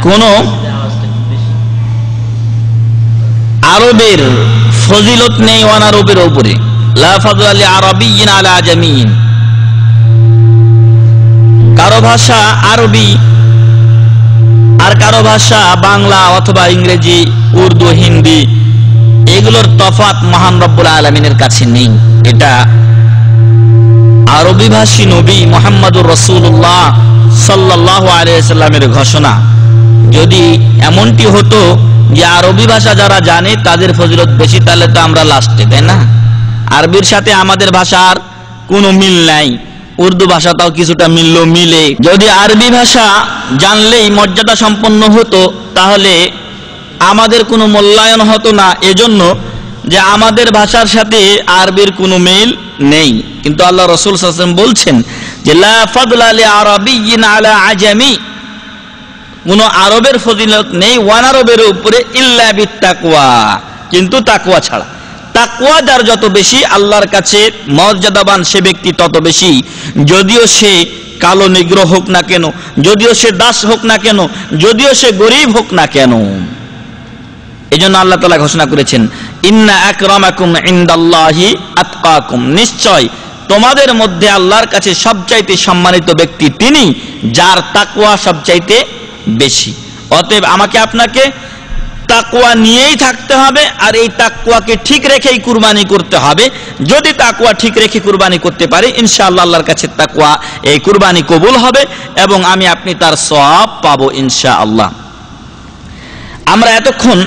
কোন আরবের ফজিলত নেই অনারবের উপরে। লা ফাদলা লিআরাবিয়্যিন আলা আজামিয়্যিন, কারো ভাষা আরবি আর কারো ভাষা বাংলা অথবা ইংরেজি, উর্দু, হিন্দি, এগুলোর তফাৎ মহান রব্বুল আলামিনের কাছে নেই। এটা আরবি ভাষী নবী মুহাম্মদুর রাসূলুল্লাহ সাল্লাল্লাহু আলাইহি ওয়াসাল্লামের ঘোষণা। যদি এমনটি হতো যে আরবি ভাষা যারা জানে তাদের ফজিলত বেশি, তাহলে তো আমরা লাস্টে, তাই না? আরবির সাথে আমাদের ভাষার কোনো মিল নাই, উর্দু ভাষাটাও কিছুটা মিলে। যদি আরবি ভাষা জানলেই মর্যাদা সম্পন্ন হতো তাহলে আমাদের কোনো মূল্যায়ন হতো না, এজন্য যে আমাদের ভাষার সাথে আরবির কোনো মিল নেই। কিন্তু আল্লাহ রাসূল সাল্লাল্লাহু আলাইহি ওয়াসাল্লাম বলছেন যে লা ফাদলা লি আরাবিয়্যিন আলা আজামি, কোন আরবের ফজিলত নেই ওয়ানারবের উপরে ইল্লা বিত্তাকওয়া, কিন্তু তাকওয়া ছাড়া। তাকওয়া যার যত বেশি আল্লাহর কাছে মর্যাদাবান সে ব্যক্তি তত বেশি, যদিও সে কালো নিগ্র হোক না কেন, যদিও সে দাস হোক না কেন, যদিও সে গরিব হোক না কেন। এজন্য আল্লাহ তাআলা ঘোষণা করেছেন ইন্না আকরামাকুম ইনদাল্লাহি আতকাকুম, নিশ্চয় তোমাদের মধ্যে আল্লাহর কাছে সবচাইতে সম্মানিত ব্যক্তি তিনি যার তাকওয়া সবচাইতে বেশি। অতএব আমাকে আপনাকে তাকওয়া নিয়েই থাকতে হবে, আর এই তাকওয়াকে ঠিক রেখেই কুরবানি করতে হবে। যদি তাকওয়া ঠিক রেখে কুরবানি করতে পারি ইনশাআল্লাহ আল্লাহর কাছে তাকওয়া এই কুরবানি কবুল হবে এবং আমি আপনি তার সওয়াব পাবো ইনশাআল্লাহ। আমরা এতক্ষণ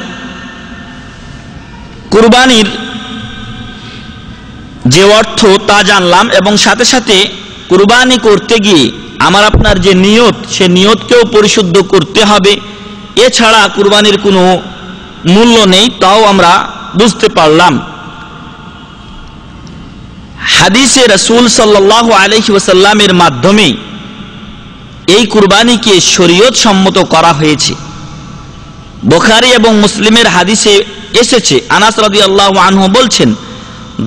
কুরবানির যে অর্থ তা জানলাম এবং সাথে সাথে কুরবানি করতে গিয়ে আমার আপনার যে নিয়ত, সে নিয়তকেও পরিশুদ্ধ করতে হবে। এছাড়া কুরবানির কোনো মূল্য নেই, তাও আমরা বুঝতে পারলাম। হাদিসে রাসূল সাল্লাল্লাহু আলাইহি ওয়াসাল্লামের মাধ্যমে এই কুরবানিকে শরীয়ত সম্মত করা হয়েছে। বুখারী এবং মুসলিমের হাদিসে এসেছে, আনাস রাদিয়াল্লাহু আনহু বলছেন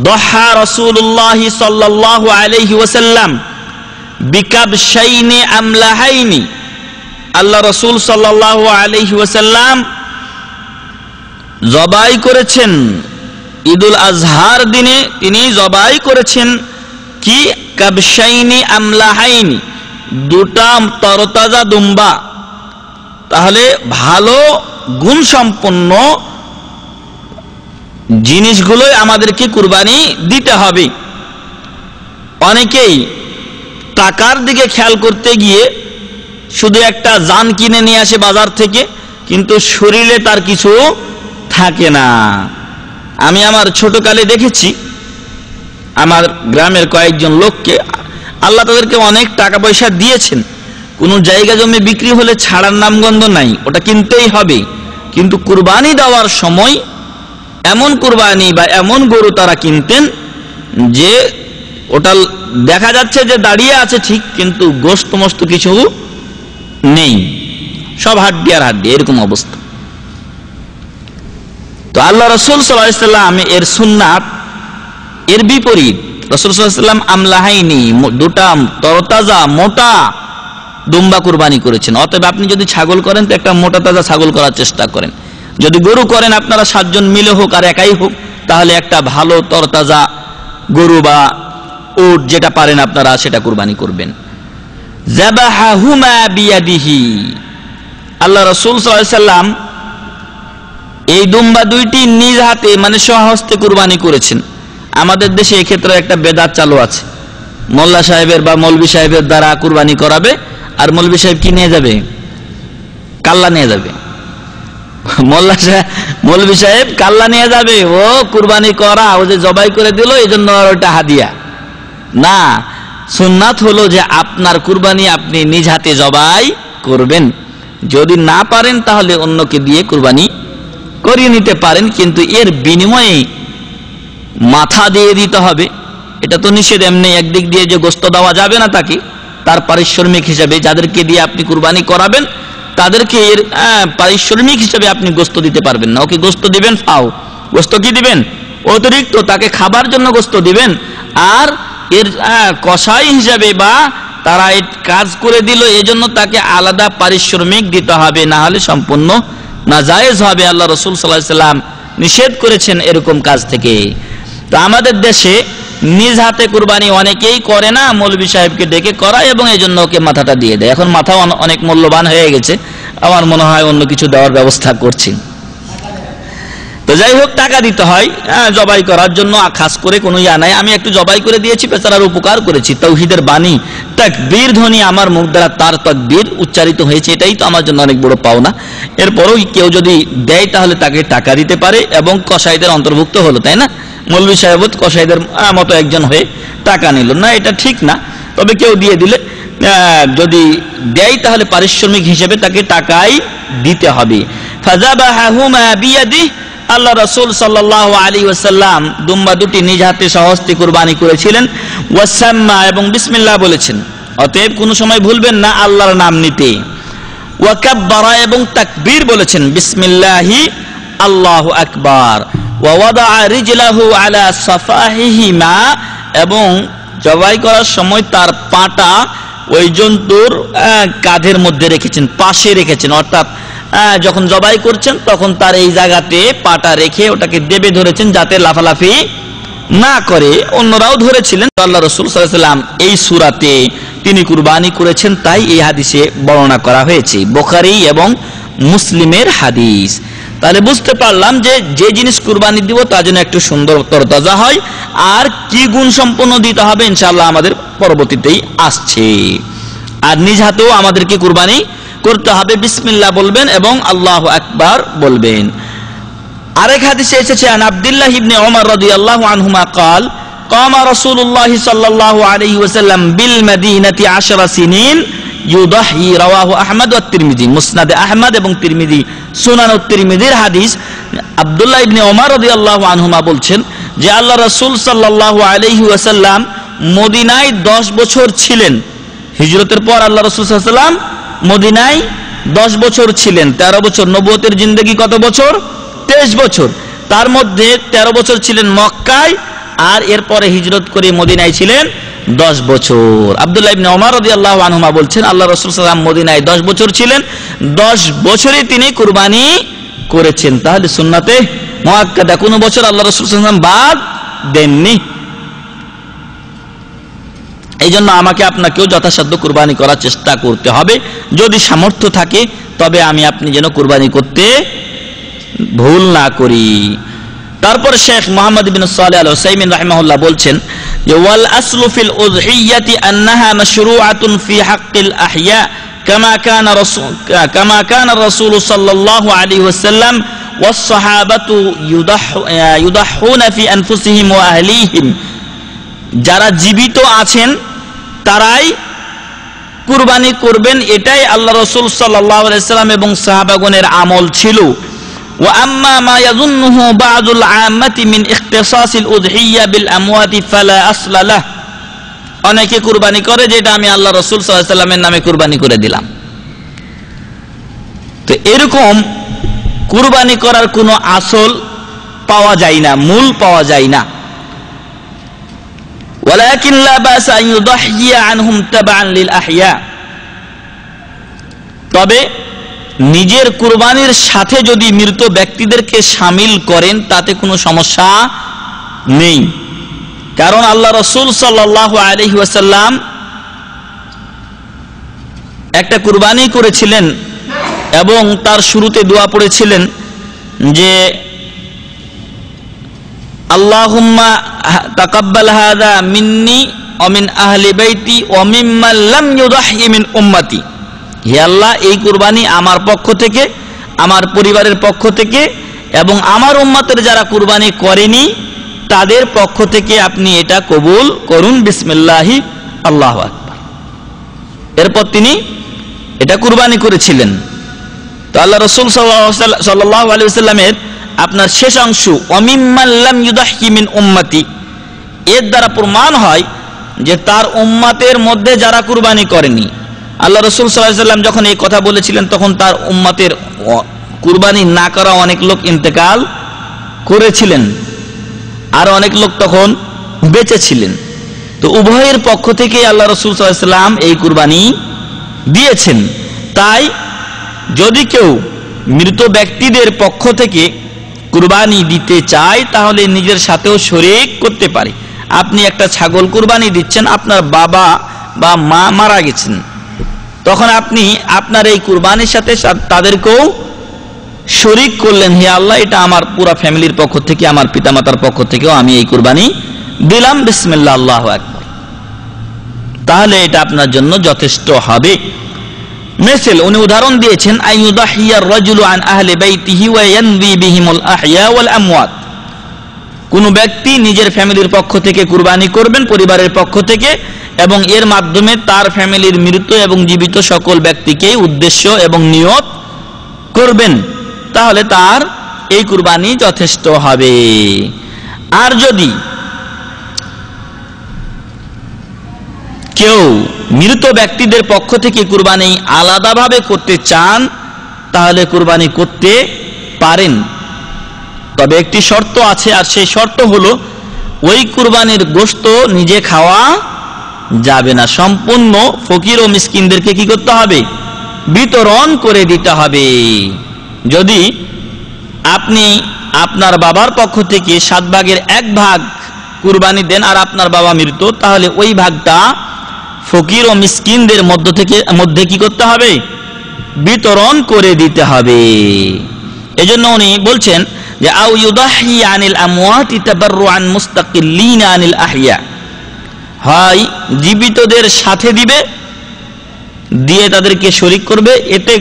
দহা রাসূলুল্লাহ সাল্লাল্লাহু আলাইহি ওয়াসাল্লাম বিকাবশাইনি আমলাহাইনি, আল্লাহ রাসূল সাল্লাল্লাহু আলাইহি ওয়াসাল্লাম জবাই করেছেন ঈদুল আজহার দিনে, তিনি জবাই করেছেন কি কাবশাইনি আমলাহাইনি, দুটা তরতাজা দুম্বা। তাহলে ভালো গুণসম্পন্ন জিনিসগুলোই আমাদেরকে কুরবানি দিতে হবে। অনেকেই টাকার দিকে খেয়াল করতে গিয়ে শুধু একটা জান কিনে নিয়ে আসে বাজার থেকে, কিন্তু শরীরে তার কিছু থাকে না। আমি আমার ছোটকালে দেখেছি আমার গ্রামের কয়েকজন লোককে আল্লাহ তাদেরকে অনেক টাকা পয়সা দিয়েছেন, কোনো জায়গা জমি বিক্রি হলে ছাড়ার নামগন্ধ নাই, ওটা কিনতেই হবে। কিন্তু কুরবানি দেওয়ার সময় এমন কুরবানি বা এমন গরু তারা কিনতেন যে ওটা দেখা যাচ্ছে যে দাঁড়িয়ে আছে ঠিক, কিন্তু গোশত মস্ত কিছু নেই, সব হাড্ডি আর হাড্ডি, এরকম অবস্থা। তো আল্লাহ রাসূল সাল্লাল্লাহু আলাইহি ওয়াসাল্লাম এর সুন্নাত এর বিপরীত। রাসূল সাল্লাল্লাহু আলাইহি ওয়াসাল্লাম আমলাহাইনি, দুটা তরতাজা মোটা দুম্বা কুরবানি করেছেন। অতএব আপনি যদি ছাগল করেন তো একটা মোটা তাজা ছাগল করার চেষ্টা করেন, যদি গরু করেন আপনারা 7 জন মিলে হোক আর একাই হোক, তাহলে একটা ভালো তরতাজা গরু বা উট যেটা পারেন আপনারা সেটা কুরবানি করবেন। যাবাহাহুমা বিয়াদিহি, আল্লাহ রাসূল সাল্লাল্লাহু আলাইহি ওয়াসাল্লাম এই দুম্বা দুইটি নিজ হাতে মানে স্বহস্তে কুরবানি করেছেন। আমাদের দেশে এক্ষেত্রে একটা বেদাত চালু আছে, মোল্লা সাহেবের বা মৌলভী সাহেবের দ্বারা কুরবানি করাবে, আর মৌলভী সাহেব কি নিয়ে যাবে? কাল্লা নিয়ে যাবে। মৌলভী সাহেব কাল্লা নিয়ে যাবে, ও কুরবানি করা, ও যে জবাই করে দিল এই জন্য ওটা হাদিয়া না। সুন্নাত হলো যে আপনার কুরবানি আপনি নিজ হাতে জবাই করবেন। যদি না পারেন তাহলে অন্যকে দিয়ে কুরবানি করিয়ে নিতে পারেন, কিন্তু এর বিনিময়ে মাথা দিয়ে দিতে হবে। এটা তো নিষেধ, এমনি একদিক দিয়ে যে গোশত দেওয়া যাবে না তাকে, তার পারিশ্রমিক হিসাবে যাদেরকে দিয়ে আপনি কুরবানি করাবেন তাদেরকে এর পারিশ্রমিক হিসাবে আপনি গোশত দিতে পারবেন না। ওকে গোশত দিবেন, ফাও গোশত কি দিবেন? অতিরিক্ত তাকে খাবার জন্য গোশত দিবেন, আর এর কসাই হিসাবে বা তারা এই কাজ করে দিল এজন্য তাকে আলাদা পারিশ্রমিক দিতে হবে, না হলে সম্পূর্ণ নাজায়েজ হবে। আল্লাহ রাসূল সাল্লাল্লাহু আলাইহি ওয়াসাল্লাম নিষেধ করেছেন এরকম কাজ থেকে। তো আমাদের দেশে নিজ হাতে কুরবানি অনেকেই করে না, মৌলভী সাহেবকে ডেকে করায় এবং এই জন্য ওকে মাথাটা দিয়ে দেয়। এখন মাথা অনেক মূল্যবান হয়ে গেছে, আমার মনে হয় অন্য কিছু দেওয়ার ব্যবস্থা করছি। তো তো যাই হোক, টাকা দিতে হয় জবাই করার জন্য, খাস করে কোনো ইয়া নাই। আমি একটু জবাই করে দিয়েছি, বেচারার উপকার করেছি। তাওহীদের বাণী তাকবীর ধ্বনি আমার মুখ দ্বারা তার তাকবীর উচ্চারিত হয়েছে, এটাই তো আমার জন্য অনেক বড় পাওনা। এরপরও কেউ যদি দেয় তাহলে তাকে টাকা দিতে পারে এবং কসাইদের অন্তর্ভুক্ত হলো, তাই না? মৌলভী সাহেব কসাইদের মতো একজন হয়ে টাকা নিল না, এটা ঠিক না। তবে কেউ দিয়ে দিলে, যদি দেয় তাহলে পারিশ্রমিক হিসেবে তাকে টাকাই দিতে হবে। ফাযাবাহুমা বিয়াদিহি, আল্লাহ রাসূল সাল্লাল্লাহু আলাইহি ওয়াসাল্লাম দুম্বা দুটি নিজ হাতে সহস্তে কুরবানি করেছিলেন। ওয়াসাম্মা, এবং বিসমিল্লাহ বলেছেন। অতএব কোনো সময় ভুলবেন না আল্লাহর নাম নিতে। ওয়াকাব্বারা, এবং তাকবীর বলেছেন, বিসমিল্লাহি আল্লাহু আকবার। ওয়া ওয়াদা রিজলাহু আলা সাফাহিহিমা, এবং জবাই করার সময় তার পাটা ওই জন্তুর কাঁধের মধ্যে রেখেছেন, পাশে রেখেছেন। অর্থাৎ যখন জবাই করছেন তখন তার এই জায়গাতে পাটা রেখে ওটাকে দেবে ধরেছেন, যাতে লাফালাফি না করে। অন্যরাও ধরেছিলেন। আল্লাহ রাসূল সাল্লাল্লাহু আলাইহি ওয়াসাল্লাম এই সূরাতে তিনি কুরবানি করেছেন, তাই এই হাদিসে বর্ণনা করা হয়েছে, বুখারী এবং মুসলিমের হাদিস। তাহলে বুঝতে পারলাম যে যে জিনিস কুরবানি দিব তার জন্য একটু সুন্দর তরতাজা হয়, আর কি গুণ সম্পন্ন দিতে হবে ইনশাআল্লাহ আমাদের পরবর্তীতেই আসছে। আর নিজ হাতেও আমাদেরকে কুরবানি করতে হবে, বিসমিল্লাহ বলবেন এবং আল্লাহু আকবার বলবেন। আরেক হাদিসে এসেছে, আন আব্দুল্লাহ ইবনে ওমর রাদিয়াল্লাহু আনহুমা قال قام رسول الله صلى الله عليه وسلم بالمدينة 10 سنين يضحي, রাওয়াহু আহমদ ওয়া তিরমিজি, মুসনাদে আহমদ এবং তিরমিজি, সুনান তিরমিজির হাদিস। আব্দুল্লাহ ইবনে ওমর রাদিয়াল্লাহু আনহুমা বলছেন যে আল্লাহ রাসূল সাল্লাল্লাহু আলাইহি ওয়াসাল্লাম মদিনায় 10 বছর ছিলেন। হিজরতের পর আল্লাহ রাসূল সাল্লাল্লাহু আলাইহি ওয়াসাল্লাম মদিনায় 10 বছর ছিলেন। 13 বছর, নবুয়তের জিন্দেগি কত বছর? 23 বছর। তার মধ্যে 13 বছর ছিলেন মক্কায়, আর এরপরে হিজরত করে মদিনায় ছিলেন 10 বছর। আব্দুল্লাহ ইবনে ওমর রাদিয়াল্লাহু আনহুমা বলছেন আল্লাহ রাসূল সাল্লাল্লাহু আলাইহি ওয়াসাল্লাম মদিনায় 10 বছর ছিলেন, 10 বছরই তিনি কুরবানি করেছেন। তাহলে সুন্নাতে মুআক্কাদা, কোনো বছর আল্লাহ রাসূল সাল্লাল্লাহু আলাইহি ওয়াসাল্লাম বাদ দেননি। এই জন্য আমাকে আপনাকেও যথাসাধ্য কুরবানি করার চেষ্টা করতে হবে, যদি সামর্থ্য থাকে। তবে আমি আপনি যেন কুরবানি করতে ভুল না করি। তারপর শেখ মুহাম্মদ ইবনে সালেহ আল উসাইমিন রাহিমাহুল্লাহ বলছেন যে ওয়াল আসলু ফিল উযহিয়্যাতি আন্নাহা মাশরুআতুন ফি হাক্কিল আহইয়া কামা কানা রাসূল সাল্লাল্লাহু আলাইহি ওয়াসাল্লাম ওয়াস সাহাবাতু ইউদাহহুনা ফি আনফুসিহিম ওয়া আহলিহিম। যারা জীবিত আছেন তারাই কুরবানি করবেন, এটাই আল্লাহ রাসূল সাল্লাল্লাহু আলাইহি ওয়াসাল্লাম এবং সাহাবাগণের আমল ছিল। ওয়া আম্মা মা ইয়াযুন্নুহু বা'দুল আম্মাতি মিন ইখতিসাসিল উযহিয়্যা বিল আমওয়াতি ফালা আসলা লাহ। অনেকে কুরবানি করে যেটা আমি আল্লাহ রাসূল সাল্লাল্লাহু আলাইহি ওয়াসাল্লামের নামে কুরবানি করে দিলাম। তো এরকম কুরবানি করার কোনো আসল পাওয়া যায় না, মূল পাওয়া যায় না। ওয়ালাকিন লা বাসা আন ইউদাহহিয়া আনহুম তাবআন লিল আহইয়া। তবে নিজের কুরবানির সাথে যদি মৃত ব্যক্তিদেরকে শামিল করেন তাতে কোনো সমস্যা নেই, কারণ আল্লাহ রাসূল সাল্লাল্লাহু আলাইহি ওয়াসাল্লাম একটা কুরবানি করেছিলেন এবং তার শুরুতে দোয়া পড়েছিলেন যে আল্লাহুম্মা তাকাব্বাল হাযা মিন্নি ওয়া মিন আহলি বাইতি ওয়া মিম্মান লাম ইউদাহহি মিন উম্মতি। হে আল্লাহ, এই কুরবানি আমার পক্ষ থেকে, আমার পরিবারের পক্ষ থেকে এবং আমার উম্মতের যারা কুরবানি করেনি তাদের পক্ষ থেকে আপনি এটা কবুল করুন। বিসমিল্লাহি আল্লাহু আকবার। এরপর তিনি এটা কুরবানি করেছিলেন। তো আল্লাহ রাসূল সাল্লাল্লাহু আলাইহি ওয়াসাল্লামের আপনার শেষ অংশ ওয়ামিম্মান লাম ইউদাহহি মিন উম্মতি, এর দ্বারা প্রমাণ হয় যে তার উম্মতের মধ্যে যারা কুরবানি করেনি। আল্লাহ রাসূল সাল্লাল্লাহু আলাইহি ওয়াসাল্লাম যখন এই কথা বলেছিলেন তখন তার উম্মতের কুরবানি না করা অনেক লোক ইন্তেকাল করেছিলেন, আর অনেক লোক তখন বেঁচে ছিলেন। তো উভয়ের পক্ষ থেকে আল্লাহ রাসূল সাল্লাল্লাহু আলাইহি ওয়াসাল্লাম এই কুরবানি দিয়েছেন। তাই যদি কেউ মৃত ব্যক্তিদের পক্ষ থেকে কুরবানি দিতে চায় তাহলে নিজের সাথেও শরীক করতে পারে। আপনি একটা ছাগল কুরবানি দিচ্ছেন, আপনার বাবা বা মা মারা গেছেন, তখন আপনি আপনার এই কুরবানির সাথে তাদেরকেও শরীক করলেন, হে আল্লাহ এটা আমার পুরো ফ্যামিলির পক্ষ থেকে, আমার পিতামাতার পক্ষ থেকেও আমি এই কুরবানি দিলাম, বিসমিল্লাহ আল্লাহু আকবার, তাহলে এটা আপনার জন্য যথেষ্ট হবে। মিসাল উনি উদাহরণ দিয়েছেন, আইয়ুদাহিয়ার রাজুলু আন আহলি বাইতিহি ওয়া ইয়ানবি বিহিমুল আহইয়া ওয়াল আমওয়াত, কোন ব্যক্তি নিজের ফ্যামিলির পক্ষ থেকে কুরবানি করবেন, পরিবারের পক্ষ থেকে, এবং এর মাধ্যমে তার ফ্যামিলির মৃত এবং জীবিত সকল ব্যক্তিকে উদ্দেশ্য এবং নিয়ত করবেন, তাহলে তার এই কুরবানি যথেষ্ট হবে। আর যদি কেউ মৃত ব্যক্তিদের পক্ষ থেকে কুরবানি আলাদাভাবে করতে চান তাহলে কুরবানি করতে পারেন, তবে একটি শর্ত আছে, আর সেই শর্ত হলো ওই কুরবানির গোশত নিজে খাওয়া যাবে না, সম্পূর্ণ ফকির ও মিসকিনদেরকে কি করতে হবে? বিতরণ করে দিতে হবে। যদি আপনি আপনার বাবার পক্ষ থেকে 7 ভাগের 1 ভাগ কুরবানি দেন আর আপনার বাবা মৃত, তাহলে ওই ভাগটা ফকির ও মিসকিনদের মধ্যে কি করতে হবে? বিতরণ করে দিতে হবে। এজন্য উনি বলছেন যে আউ ইউদাহি আনিল আমওয়াতি তাবাররুআন মুস্তাকিল্লিনা আনিল আহইয়া, হয় জীবিতদের সাথে দিবে, দিয়ে তাদেরকে শরীক করবে, এতে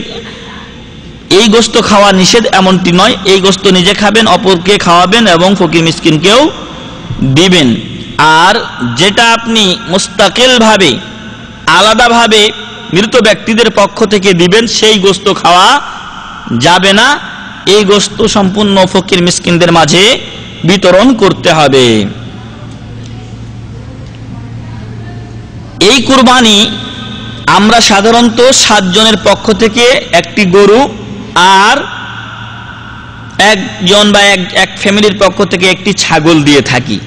এই গোশত খাওয়া নিষেধ এমনটি নয়, এই গোশত নিজে খাবেন, অপরকে খাওয়াবেন এবং ফকির মিসকিনকেও দিবেন। আর যেটা আপনি মুস্তাকিল ভাবে আলাদাভাবে মৃত ব্যক্তিদের পক্ষ থেকে দিবেন, সেই গোশত খাওয়া যাবে না, এই গোশত সম্পূর্ণ ফকির মিসকিনদের মাঝে বিতরণ করতে হবে। এই কুরবানি আমরা সাধারণত 7 জনের পক্ষ থেকে একটি গরু আর একজন বা এক ফ্যামিলির পক্ষ থেকে একটি ছাগল দিয়ে থাকি।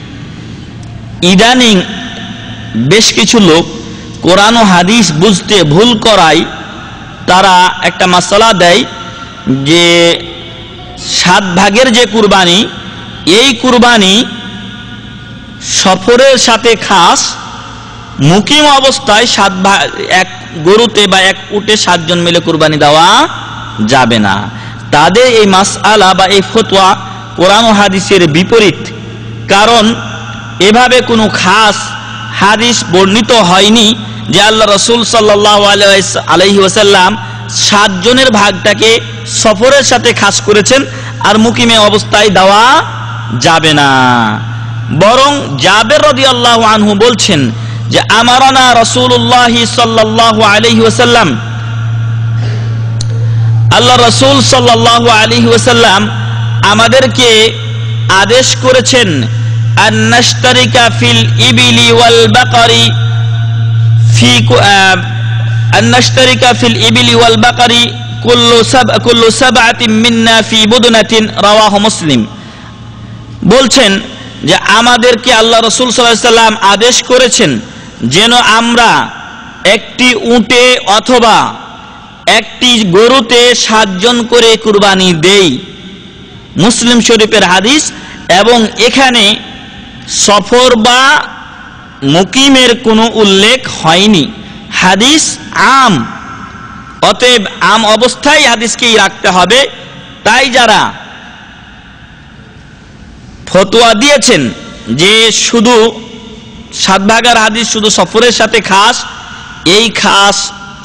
ইদানিং বেশ কিছু লোক কোরআন ও হাদিস বুঝতে ভুল করায় তারা একটা মাসালা দেয় যে 7 ভাগের যে কুরবানি, এই কুরবানি সফরের সাথে খাস, মুকিম অবস্থায় 7 ভাগ এক গরুতে বা এক উটে 7 জন মিলে কুরবানি দেওয়া যাবে না। তাদের এই মাসআলা বা এই ফতোয়া কোরআন ও হাদিসের বিপরীত, কারণ এভাবে কোনো খাস হাদিস বর্ণিত হয়নি যে আল্লাহ রাসূল সাল্লাল্লাহু আলাইহি ওয়াসাল্লাম 7 জনের ভাগটাকে সফরের সাথে খাস করেছেন আর মুকিমে অবস্থায় দেওয়া যাবে না। বরং জাবের রাদিয়াল্লাহু আনহু বলছেন যে আমারানা রাসূলুল্লাহ সাল্লাল্লাহু আলাইহি ওয়াসাল্লাম, আল্লাহ রাসূল সাল্লাল্লাহু আলাইহি ওয়াসাল্লাম আমাদেরকে আদেশ করেছেন আন নাশতারিকা ফিল ইবিলি ওয়াল বাকারি আন নাশতারিকা ফিল ইবিলি ওয়াল বাকারি কুল্লু সাবআতিন মিন্না ফি বুদনাতিন, রাওয়াহু মুসলিম। বলছেন যে আমাদেরকে আল্লাহ রাসূল সাল্লাল্লাহু আলাইহি ওয়াসাল্লাম আদেশ করেছেন যেন আমরা একটি উটে অথবা একটি গরুতে 7 জন করে কুরবানি দেই, মুসলিম শরীফের হাদিস। এবং এখানে সফর বা মুকিমের কোনো উল্লেখ হয়নি, হাদিস আম, অতএব আম অবস্থায় হাদিসকেই রাখতে হবে। তাই যারা ফতোয়া দিয়েছেন যে শুধু 7 ভাগের হাদিস শুধু সফরের সাথে খাস, এই খাস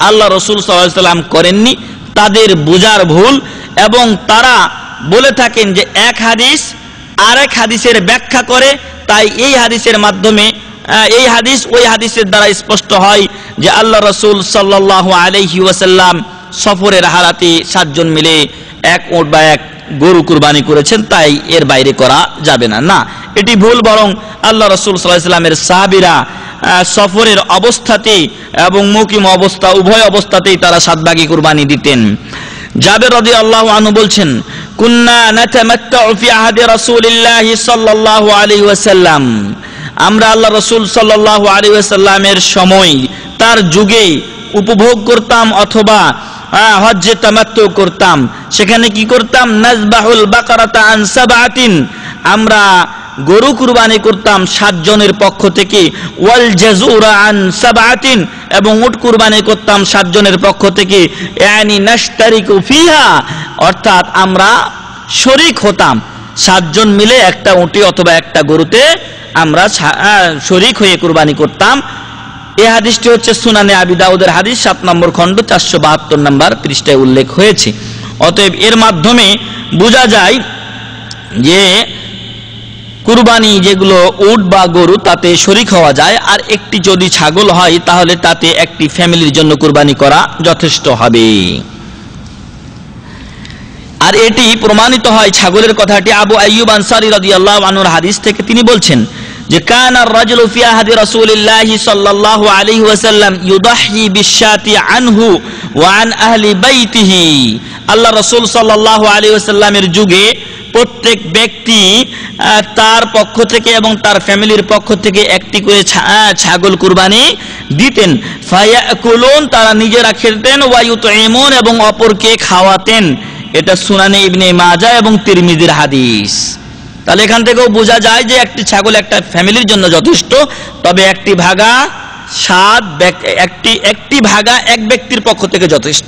আল্লাহ রাসূল সাল্লাল্লাহু আলাইহি ওয়াসাল্লাম করেননি, তাদের বোঝার ভুল। এবং তারা বলে থাকেন যে এক হাদিস আরেক হাদিসের ব্যাখ্যা করে, তাই এই হাদিসের মাধ্যমে এই হাদিস ওই হাদিসের দ্বারা স্পষ্ট হয় যে আল্লাহ রাসূল সাল্লাল্লাহু আলাইহি ওয়াসাল্লাম সফরের হালাতে 7 জন মিলে এক উট বা এক গরু কুরবানি করেছেন, তাই এর বাইরে করা যাবে না। না, এটি ভুল। বরং আল্লাহ রাসূল সাল্লাল্লাহু আলাইহি ওয়াসাল্লামের সাহাবীরা সফরের অবস্থাতেই এবং মুকিম অবস্থা উভয় অবস্থাতেই তারা 7 ভাগে কুরবানি দিতেন। জাবের রাদিয়াল্লাহু আনহু বলছেন কুন্না নাতামাত্তাউ ফি আহদি রাসূলিল্লাহি সাল্লাল্লাহু আলাইহি ওয়াসাল্লাম, আমরা আল্লাহ রাসূল সাল্লাল্লাহু আলাইহি ওয়াসাল্লামের সময় তার যুগে উপভোগ করতাম অথবা হজ্জে তামাত্তু করতাম। সেখানে কি করতাম? নাজবাহুল বাকারাতা আন সাবআতিন, আমরা গরু কুরবানি করতাম 7 জনের পক্ষ থেকে, ওয়াল জাজুরা আন সাবআতিন, এবং উট কুরবানি করতাম 7 জনের পক্ষ থেকে, ইয়ানি নাশতারিকু ফিহা, অর্থাৎ আমরা শরীক হতাম, 7 জন মিলে একটা উটে অথবা একটা গরুতে আমরা শরীক হয়ে কুরবানি করতাম। এই হাদিসটি হচ্ছে সুনানে আবি দাউদের হাদিস, 7 নম্বর খণ্ড 472 নম্বর পৃষ্ঠায় উল্লেখ হয়েছে। অতএব এর মাধ্যমে বোঝা যায় যে কুরবানি যেগুলো উট বা গরু তাতে শরীক হওয়া যায়, আর একটি যদি ছাগল হয় তাহলে তাতে একটি ফ্যামিলির জন্য কুরবানি করা যথেষ্ট হবে। আর এটি প্রমাণিত হয় ছাগলের কথাটি আবু আইয়ুব আনসারী রাদিয়াল্লাহু আনহুর হাদিস থেকে। তিনি বলছেন যে কানা আর-রাজুলু ফি আহদি রাসূলিল্লাহি সাল্লাল্লাহু আলাইহি ওয়াসাল্লাম ইউদাহি বিশ-শাতি আনহু ওয়া আন আহলি বাইতিহি। আল্লাহ রাসূল সাল্লাল্লাহু আলাইহি ওয়াসাল্লামের যুগে প্রত্যেক ব্যক্তি তার পক্ষ থেকে এবং তার ফ্যামিলির পক্ষ থেকে একটি করে ছাগল কুরবানি দিতেন। ফায়াকুলুন, তারা নিজেরা খেতেন, ওয়া ইউতঈমুন, এবং অপরকে খাওয়াতেন। এটা সুনানে ইবনে মাজাহ এবং তিরমিজির হাদিস। তাহলে এখান থেকেও বোঝা যায় যে একটি ছাগল একটা ফ্যামিলির জন্য যথেষ্ট, তবে একটি ভাগা একটি ভাগা এক ব্যক্তির পক্ষ থেকে যথেষ্ট,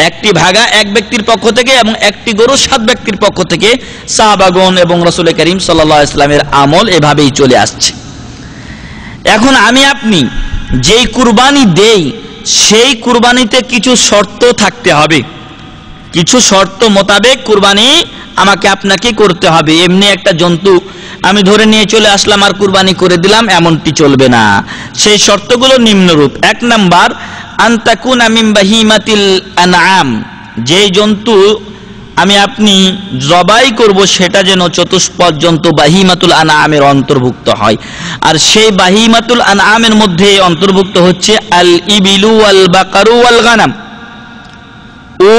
একটি ভাগা এক ব্যক্তির পক্ষ থেকে, এবং একটি গরু 7 ব্যক্তির পক্ষ থেকে। সাহাবাগণ এবং রাসূল করিম সাল্লাল্লাহু আলাইহি ওয়াসাল্লামের আমল এভাবেই চলে আসছে। এখন আমি আপনি যেই কুরবানি দেই সেই কুরবানিতে কিছু শর্ত থাকতে হবে, কিছু শর্ত মোতাবেক কুরবানি আমাকে আপনাকে করতে হবে। এমনি একটা জন্তু আমি ধরে নিয়ে চলে আসলাম আর কুরবানি করে দিলাম, এমনটি চলবে না। সেই শর্তগুলো নিম্নরূপ। 1 নাম্বার, আনতাকুনা মিন বাহিমাতিল আনআম, যেই জন্তু আমি আপনি জবাই করব সেটা যেন চতুষ্পদ জন্তু বাহিমাতুল আনআমের অন্তর্ভুক্ত হয়। আর সেই বাহিমাতুল আনআমের মধ্যে অন্তর্ভুক্ত হচ্ছে আল ইবিলু ওয়াল বাকারু ওয়াল গানাম,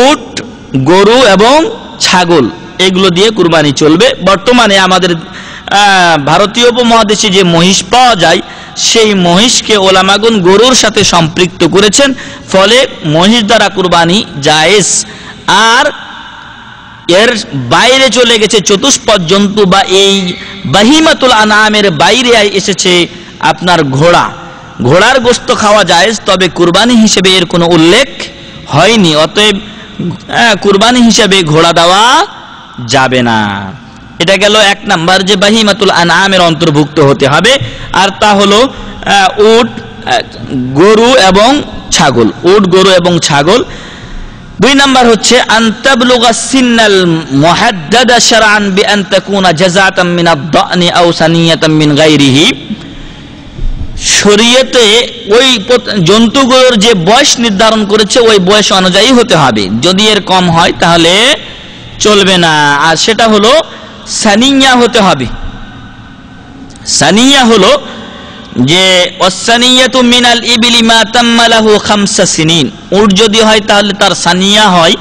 উট, গরু এবং ছাগল, এগুলো দিয়ে কুরবানি চলবে। বর্তমানে আমাদের ভারতীয় উপমহাদেশে যে মহিষ পাওয়া যায় সেই মহিষকে ওলামাগণ গরুর সাথে সম্পৃক্ত করেছেন, ফলে মহিষ দ্বারা কুরবানি জায়েজ। আর এর বাইরে চলে গেছে চতুষ্পদ জন্তু, বা এই বাহিমাতুল আনআমের বাইরে এসেছে আপনার ঘোড়া। ঘোড়ার গোশত খাওয়া জায়েজ, তবে কুরবানি হিসেবে এর কোনো উল্লেখ হয়নি। অতএব কুরবানি হিসেবে ঘোড়া দেওয়া যাবে না। এটা গেল 1 নাম্বার, যে বাহিমাতুল আনআমের অন্তর্ভুক্ত হতে হবে, আর তা হলো উট, গরু এবং ছাগল, উট, গরু এবং ছাগল। 2 নাম্বার হচ্ছে আনতাবলুগা সিন্নাল মুহাদ্দাদা শারআন বিআন তাকুনা জাযাতাম মিনাদ দানি আও সানিয়াতাম মিন গায়রিহি। শরীয়তে ওই জন্তুগুলোর যে বয়স নির্ধারণ করেছে ওই বয়স অনুযায়ী হতে হবে, যদি এর কম হয় তাহলে চলবে না। আর সেটা হলো সানিয়া হতে হবে। সানিয়া হলো যে ওয়াসানিয়াতু মিনাল ইবলি মা তাম্মালাহু 5 সিনিন, উট যদি হয় তাহলে তার সানিয়া হয়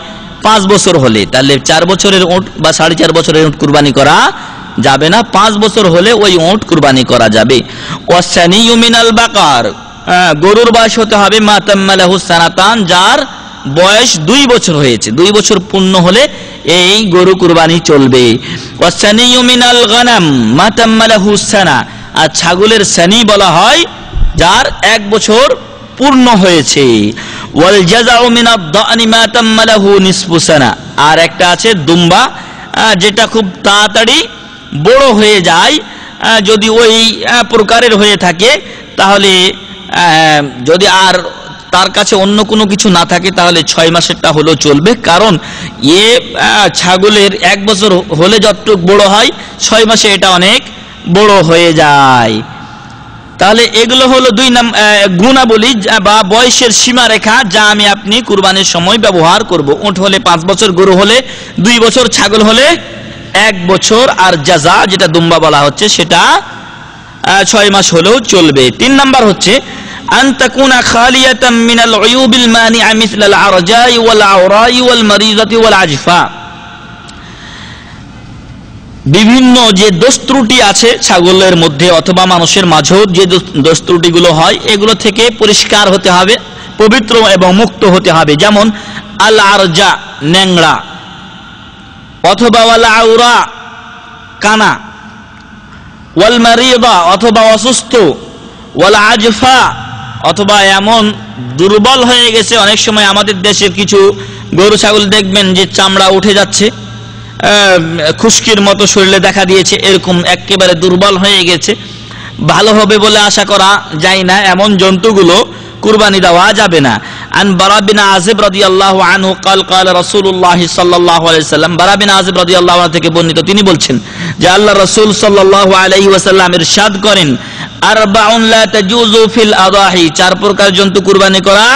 5 বছর হলে, তাহলে 4 বছরের উট বা 4.5 বছরের উট কুরবানি করা যাবে না, 5 বছর হলে ওই উট কুরবানি করা যাবে। ওয়াসানিয়ু মিনাল বাকার, গরুর বয়স হতে হবে মা তাম্মালাহু সানাতান, যার বয়স 2 বছর হয়েছে, 2 বছর পূর্ণ হলে এই গরু কুরবানি চলবে। ওয়াসানিয়ু মিনাল গানাম মা তাম্মালাহু সানা, আর ছাগলের সানি বলা হয় যার 1 বছর পূর্ণ হয়েছে। ওয়াল জাযাউ মিনাদ দানি মা তাম্মালাহু নিসফু সানা, আর একটা আছে দুম্বা, যেটা খুব তাড়াতাড়ি বড় হয়ে যায়। যদি ওই প্রকারের হয়ে থাকে তাহলে, যদি আর তার কাছে অন্য কোনো কিছু না থাকে তাহলে 6 মাসেরটা হলেও চলবে, কারণ ছাগলের 1 বছর হলে যতটুকু বড় হয় 6 মাসে এটা অনেক বড় হয়ে যায়। তাহলে এগুলো হলো 2 গুণাবলী বা বয়সের সীমারেখা, যা আমি আপনি কুরবানির সময় ব্যবহার করব। উট হলে 5 বছর, গরু হলে 2 বছর, ছাগল হলে 1 বছর, আর জাযা যেটা দুম্বা বলা হচ্ছে সেটা 6 মাস হলেও চলবে। 3 নাম্বার হচ্ছে আন তাকুনা খালিয়াতাম মিনাল উয়ুবিল মানিআ মিসলাল আরজাই ওয়াল আওরাই ওয়াল মারিযাতি ওয়াল আজফা। বিভিন্ন যে দোষ ত্রুটি আছে ছাগলের মধ্যে অথবা মানুষের মাঝেও যে দোষ ত্রুটিগুলো হয়, এগুলো থেকে পরিষ্কার হতে হবে, পবিত্র এবং মুক্ত হতে হবে। যেমন আল আরজা, ন্যাংড়া, অথবা ওয়াল আওরা, কানা, ওয়াল মারিদা অথবা অসুস্থ, ওয়াল আজফা অথবা এমন দুর্বল হয়ে গেছে। অনেক সময় আমাদের দেশের কিছু গরু ছাগল দেখবেন যে চামড়া উঠে যাচ্ছে, খুশকির মতো শরীরে দেখা দিয়েছে, এরকম একেবারে দুর্বল হয়ে গেছে, ভালো হবে বলে আশা করা যায় না, এমন জন্তুগুলো কুরবানি দেওয়া যাবে না। আন বারা বিন আযিব রাদিয়াল্লাহু আনহু قال قال رسول الله صلى الله عليه وسلم, বারা বিন আযিব রাদিয়াল্লাহু আনহু থেকে বর্ণিত, তিনি বলছেন যে আল্লাহ রাসূল সাল্লাল্লাহু আলাইহি ওয়াসাল্লাম ইরশাদ করেন, আরবাউন লা তাজুযু ফিল আদাহি, চার প্রকার জন্তু কুরবানি করা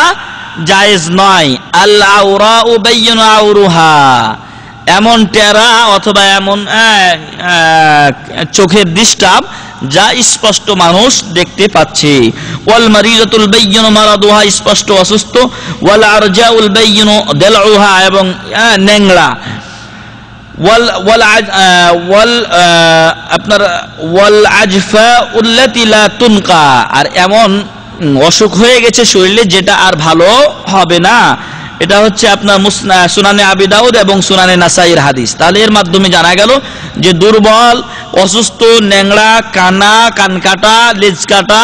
জায়েজ নয়। আল আওরাউ বাইয়িনু আওরুহা, এমন টেরা অথবা এমন চোখের ডিস্টার্ব যা স্পষ্ট মানুষ দেখতে পাচ্ছে। ওয়াল মারিজাতুল বাইয়িনু মারাদুহা, স্পষ্ট অসুস্থ। ওয়াল আরজাউল বাইয়িনু দালউহা, এবং ন্যাংড়া। ওয়াল আজফা উল্লাতি লা তুনকা, আর এমন অসুখ হয়ে গেছে শরীরে যেটা আর ভালো হবে না। এটা হচ্ছে আপনার সুনানে আবি দাউদ এবং সুনানে নাসাইর হাদিস। তাহলে এর মাধ্যমে জানা গেল যে দুর্বল, অসুস্থ, ন্যাংড়া, কানা, কান কাটা, লেজ কাটা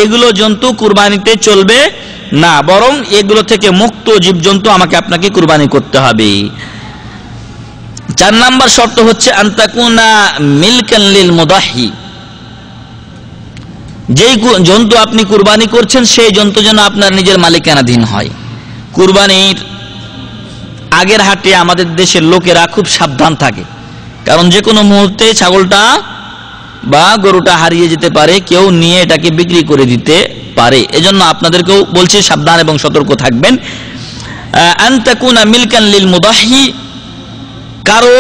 এগুলো জন্তু কুরবানিতে চলবে না, বরং এগুলো থেকে মুক্ত জীবজন্তু আমাকে আপনাকে কুরবানি করতে হবে। 4 নাম্বার শর্ত হচ্ছে আনতাকুনা মিলকান লিল মুদাহি, যেই জন্তু আপনি কুরবানি করছেন সেই জন্তু যেন আপনার নিজের মালিকানাধীন হয়। কুরবানির আগের হাটে আমাদের দেশের লোকেরা খুব সাবধান থাকে, কারণ যে কোনো মুহূর্তে ছাগলটা বা গরুটা হারিয়ে যেতে পারে, কেউ নিয়ে এটাকে বিক্রি করে দিতে পারে। এজন্য আপনাদেরকেও বলছি সাবধান এবং সতর্ক থাকবেন। আনতাকুনা মিলকান লিল মুদাহি, কারো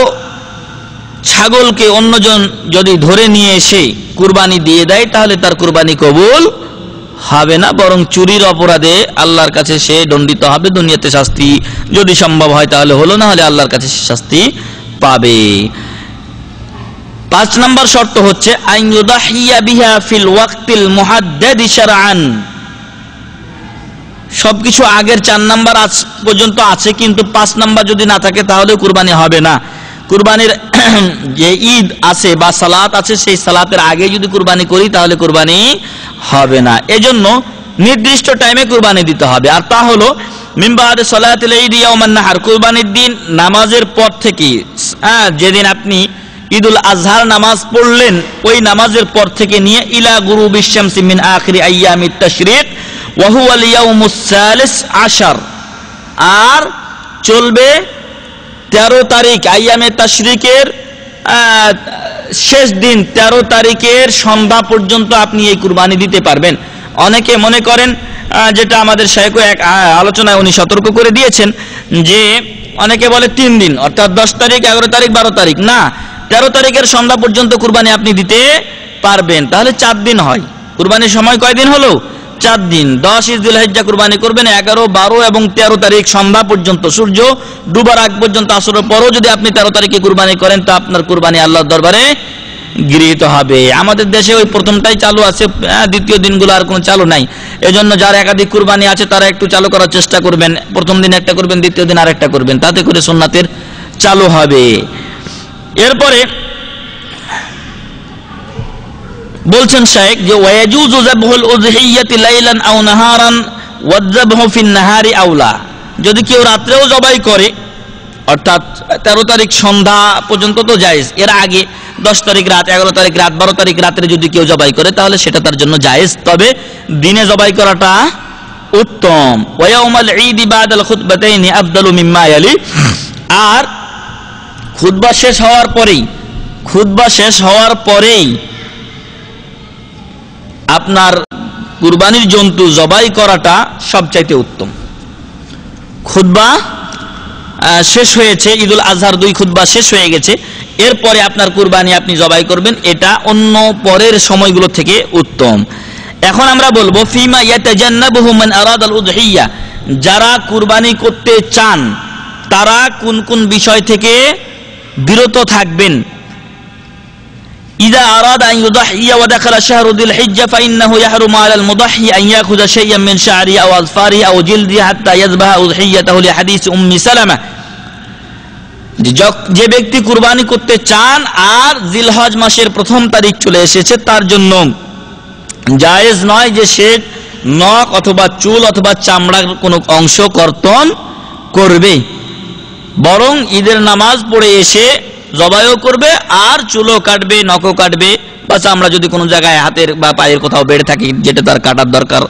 ছাগলকে অন্যজন যদি ধরে নিয়ে এসে কুরবানি দিয়ে দেয় তাহলে তার কুরবানি কবুল হবে না, বরং চুরির অপরাধে আল্লাহর কাছে সে দণ্ডিত হবে। দুনিয়াতে শাস্তি যদি সম্ভব হয় তাহলে হলো, না হলে আল্লাহর কাছে সে শাস্তি পাবে। 5 নাম্বার শর্ত হচ্ছে আন ইউদাহিয়া বিহা ফিল ওয়াক্তিল মুহাদ্দাদি শারআন। সবকিছু আগের 4 নাম্বার আজ পর্যন্ত আছে, কিন্তু 5 নাম্বার যদি না থাকে তাহলে কুরবানি হবে না। কুরবানির যে ঈদ আছে বা সালাত আছে, সেই সালাতের আগে যদি কুরবানি করি তাহলে কুরবানি হবে না। এজন্য নির্দিষ্ট টাইমে কুরবানি দিতে হবে, আর তা হলো মিন বা'দে সালাতিল ঈদ ইয়াউমান নাহার, কুরবানির দিন নামাজের পর থেকে, যেদিন আপনি ঈদুল আজহার নামাজ পড়লেন ওই নামাজের পর থেকে নিয়ে ইলা গুরুবিশ শামসি মিন আখিরি আইয়ামিত তাশরিক ওয়া হুয়া আল ইয়াউমুস সালিস আশার, আর চলবে 13 তারিখ আইয়ামে তাশরিকের শেষ দিন 13 তারিখের সন্ধ্যা পর্যন্ত আপনি এই কুরবানি দিতে পারবেন। অনেকে মনে করেন, যেটা আমাদের শাইখ এক আলোচনায় উনি সতর্ক করে দিয়েছেন, যে অনেকে বলে 3 দিন, অর্থাৎ 10 তারিখ, 11 তারিখ, 12 তারিখ, না, 13 তারিখের সন্ধ্যা পর্যন্ত কুরবানি আপনি দিতে পারবেন। তাহলে 4 দিন হয়। কুরবানির সময় কয়দিন হলো? 4 দিন। 10 জিলহিজ্জা কুরবানি করবেন, 11, 12 এবং 13 তারিখ সন্ধ্যা পর্যন্ত, সূর্য ডুবার আগ পর্যন্ত, আসরের পরও যদি আপনি 13 তারিখে কুরবানি করেন তো আপনার কুরবানি আল্লাহর দরবারে গৃহীত হবে। আমাদের দেশে ওই প্রথমটাই চালু আছে, দ্বিতীয় দিনগুলো আর কোনো চালু নাই। এজন্য যার একাধিক কুরবানি আছে তারা একটু চালু করার চেষ্টা করবেন, প্রথম দিন একটা করবেন, দ্বিতীয় দিন আরেকটা করবেন, তাতে করে সুন্নাতের চালু হবে। এরপরে বলছেন শাইখ যে ওয়ায়াজুজু যাবহুল উযহিয়্যাতি লাইলান আও নাহারান ওয়াযযাবহু ফিন নাহারি আওলা, যদি কেউ রাত্রেও জবাই করে, অর্থাৎ 13 তারিখ সন্ধ্যা পর্যন্ত তো জায়েজ, এর আগে 10 তারিখ রাত, 11 তারিখ রাত, 12 তারিখ রাতে যদি কেউ জবাই করে তাহলে সেটা তার জন্য জায়েজ, তবে দিনে জবাই করাটা উত্তম। ওয়া ইয়াউমাল ঈদি বাদাল খুতবাতাইনি আফদালু মিম্মা ইয়ালি, আর খুতবা শেষ হওয়ার পরেই আপনার কুরবানির জন্তু জবাই করাটা সবচাইতে উত্তম। খুতবা শেষ হয়েছে, ঈদুল আজহার 2 খুতবা শেষ হয়ে গেছে, এরপরে আপনার কুরবানি আপনি জবাই করবেন, এটা অন্য পরের সময়গুলো থেকে উত্তম। এখন আমরা বলবো ফিমা ইয়াতাজান্নাবুহু মান আরাদাল উযহিয়া, যারা কুরবানি করতে চান তারা কোন কোন বিষয় থেকে বিরত থাকবেন। إذا أراد أن يضحي ودخل شهر ذي الحجة فإنه يحرم على المضحي أن يأخذ شيئا من شعره أو أظفاره أو جلده حتى يذبح أضحيته لحديث أم سلمة যে ব্যক্তি কুরবানি করতে চান আর জিলহজ মাসের 1ম তারিখ চলে এসেছে, তার জন্য জায়েজ নয় যে সে নখ অথবা চুল অথবা চামড়ার কোনো অংশ কর্তন করবে, বরং ঈদের নামাজ পড়ে এসে জবাইও করবে আর চুলও কাটবে, নখও কাটবে, বা চামড়া যদি কোনো জায়গায় হাতের বা পায়ের কোথাও বেড়ে থাকে যেটা তার কাটার দরকার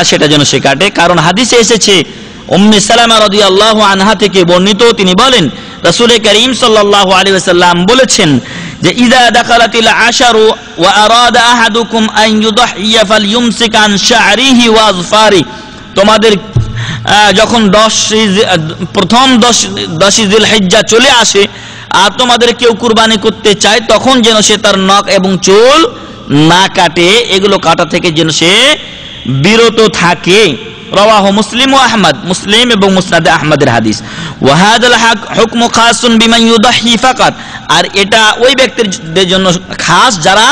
সেটা যেন সে কাটে। কারণ হাদিসে এসেছে উম্মে সালামা রাদিয়াল্লাহু আনহা থেকে বর্ণিত, তিনি বলেন রাসূল করিম সাল্লাল্লাহু আলাইহি ওয়াসাল্লাম বলেছেন যে ইযা দাখালাতিল আশারু ওয়া আরাদা আহাদুকুম আন ইউদহিয়া ফালইউমসিক আন শা'রিহি ওয়া আযফারি, তোমাদের যখন প্রথম 10 জিলহিজ্জা চলে আসে আর তোমাদের কেউ কুরবানি করতে চায়, তখন যেন সে তার নখ এবং চুল না কাটে, এগুলো কাটা থেকে যেন সে বিরত থাকে। রাওয়াহু মুসলিম ও আহমদ, মুসলিম এবং মুসনাদে আহমদের হাদিস। ওয়া হাযাল হুকমু খাসুন বিমান ইউদহি ফাকাত, আর এটা ওই ব্যক্তিদের জন্য খাস যারা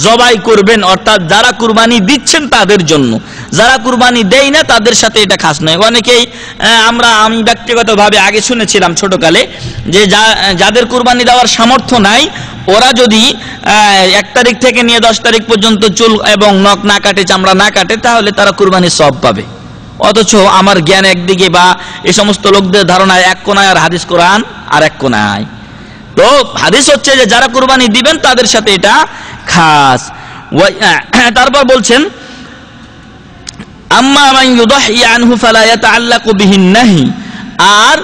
জবাই করবেন, অর্থাৎ যারা কুরবানি দিচ্ছেন তাদের জন্য, যারা কুরবানি দেয় না তাদের সাথে এটা খাস নয়। অনেকেই আমি ব্যক্তিগতভাবে আগে শুনেছিলাম ছোটকালে যে যাদের কুরবানি দেওয়ার সামর্থ্য নাই ওরা যদি 1 তারিখ থেকে নিয়ে 10 তারিখ পর্যন্ত চুল এবং নখ না কাটে, চামড়া না কাটে, তাহলে তারা কুরবানির সওয়াব পাবে। অথচ আমার জ্ঞান একদিকে বা এই সমস্ত লোকদের ধারণায় এক কোনায় আর হাদিস কোরআন আর এক কোনায়। তো হাদিস হচ্ছে যে যারা কুরবানি দিবেন তাদের সাথে এটা খাস। তারপর বলছেন আম্মা মান ইউদহি আনহু ফালা ইয়াতাআল্লাকু বিহিন নাহি, আর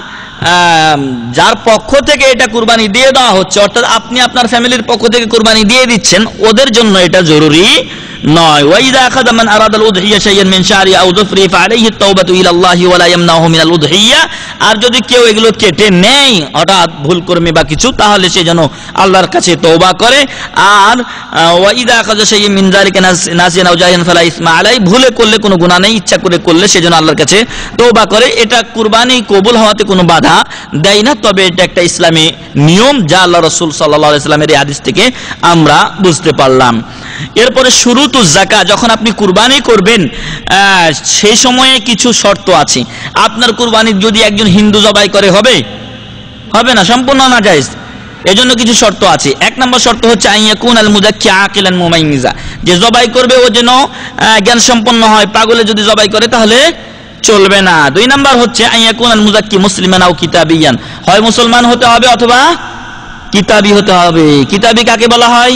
যার পক্ষ থেকে এটা কুরবানি দিয়ে দেওয়া হচ্ছে, অর্থাৎ আপনি আপনার ফ্যামিলির পক্ষ থেকে কুরবানি দিয়ে দিচ্ছেন, ওদের জন্য এটা জরুরি নয়। ওয়াইদা আখাযা মান আরাদাল উযহিয়া শাইয়ান মিন শা'রি আও যুফরি ফাআলাইহি আত-তাওবাতু ইলাল্লাহি ওয়া লা ইয়ামনাহু মিনাল উযহিয়া, আর যদি কেউ এগুলো কেটে নেয় হঠাৎ ভুল কর্মে বা কিছু, তাহলে সে যেন আল্লাহর কাছে তওবা করে। আর ওয়াইদা আখাযা শাইয়ান মিন যালিকা নাসিয়ান আও জাহিয়ান ফালা ইসমা আলাই, ভুলে করলে কোনো গুনাহ নেই, ইচ্ছা করে করলে সে যেন আল্লাহর কাছে তওবা করে। এটা কুরবানি কবুল হওয়াতে কোনো বাধা দেয় না, তবে এটা একটা ইসলামী নিয়ম যা আল্লাহ রাসূল সাল্লাল্লাহু আলাইহি ওয়াসাল্লামের এই হাদিস থেকে আমরা বুঝতে পারলাম। এরপরে শুরুতুজ যাকাত, যখন আপনি কুরবানি করবেন সেই সময়ে কিছু শর্ত আছে। আপনার কুরবানি যদি একজন হিন্দু জবাই করে হবে না, সম্পূর্ণ নাজায়েজ। এজন্য কিছু শর্ত আছে। 1 নম্বর শর্ত হচ্ছে আইয়াকুন আল মুযাক্কি আকিলান মুমাইমিজা, যে জবাই করবে ও যেন জ্ঞান সম্পন্ন হয়, পাগলে যদি জবাই করে তাহলে চলবে না। 2 নম্বর হচ্ছে আইয়াকুন আল মুযাক্কি মুসলিমান আও কিতাবিয়ান, হয় মুসলমান হতে হবে অথবা কিতাবী হতে হবে। কিতাবী কাকে বলা হয়?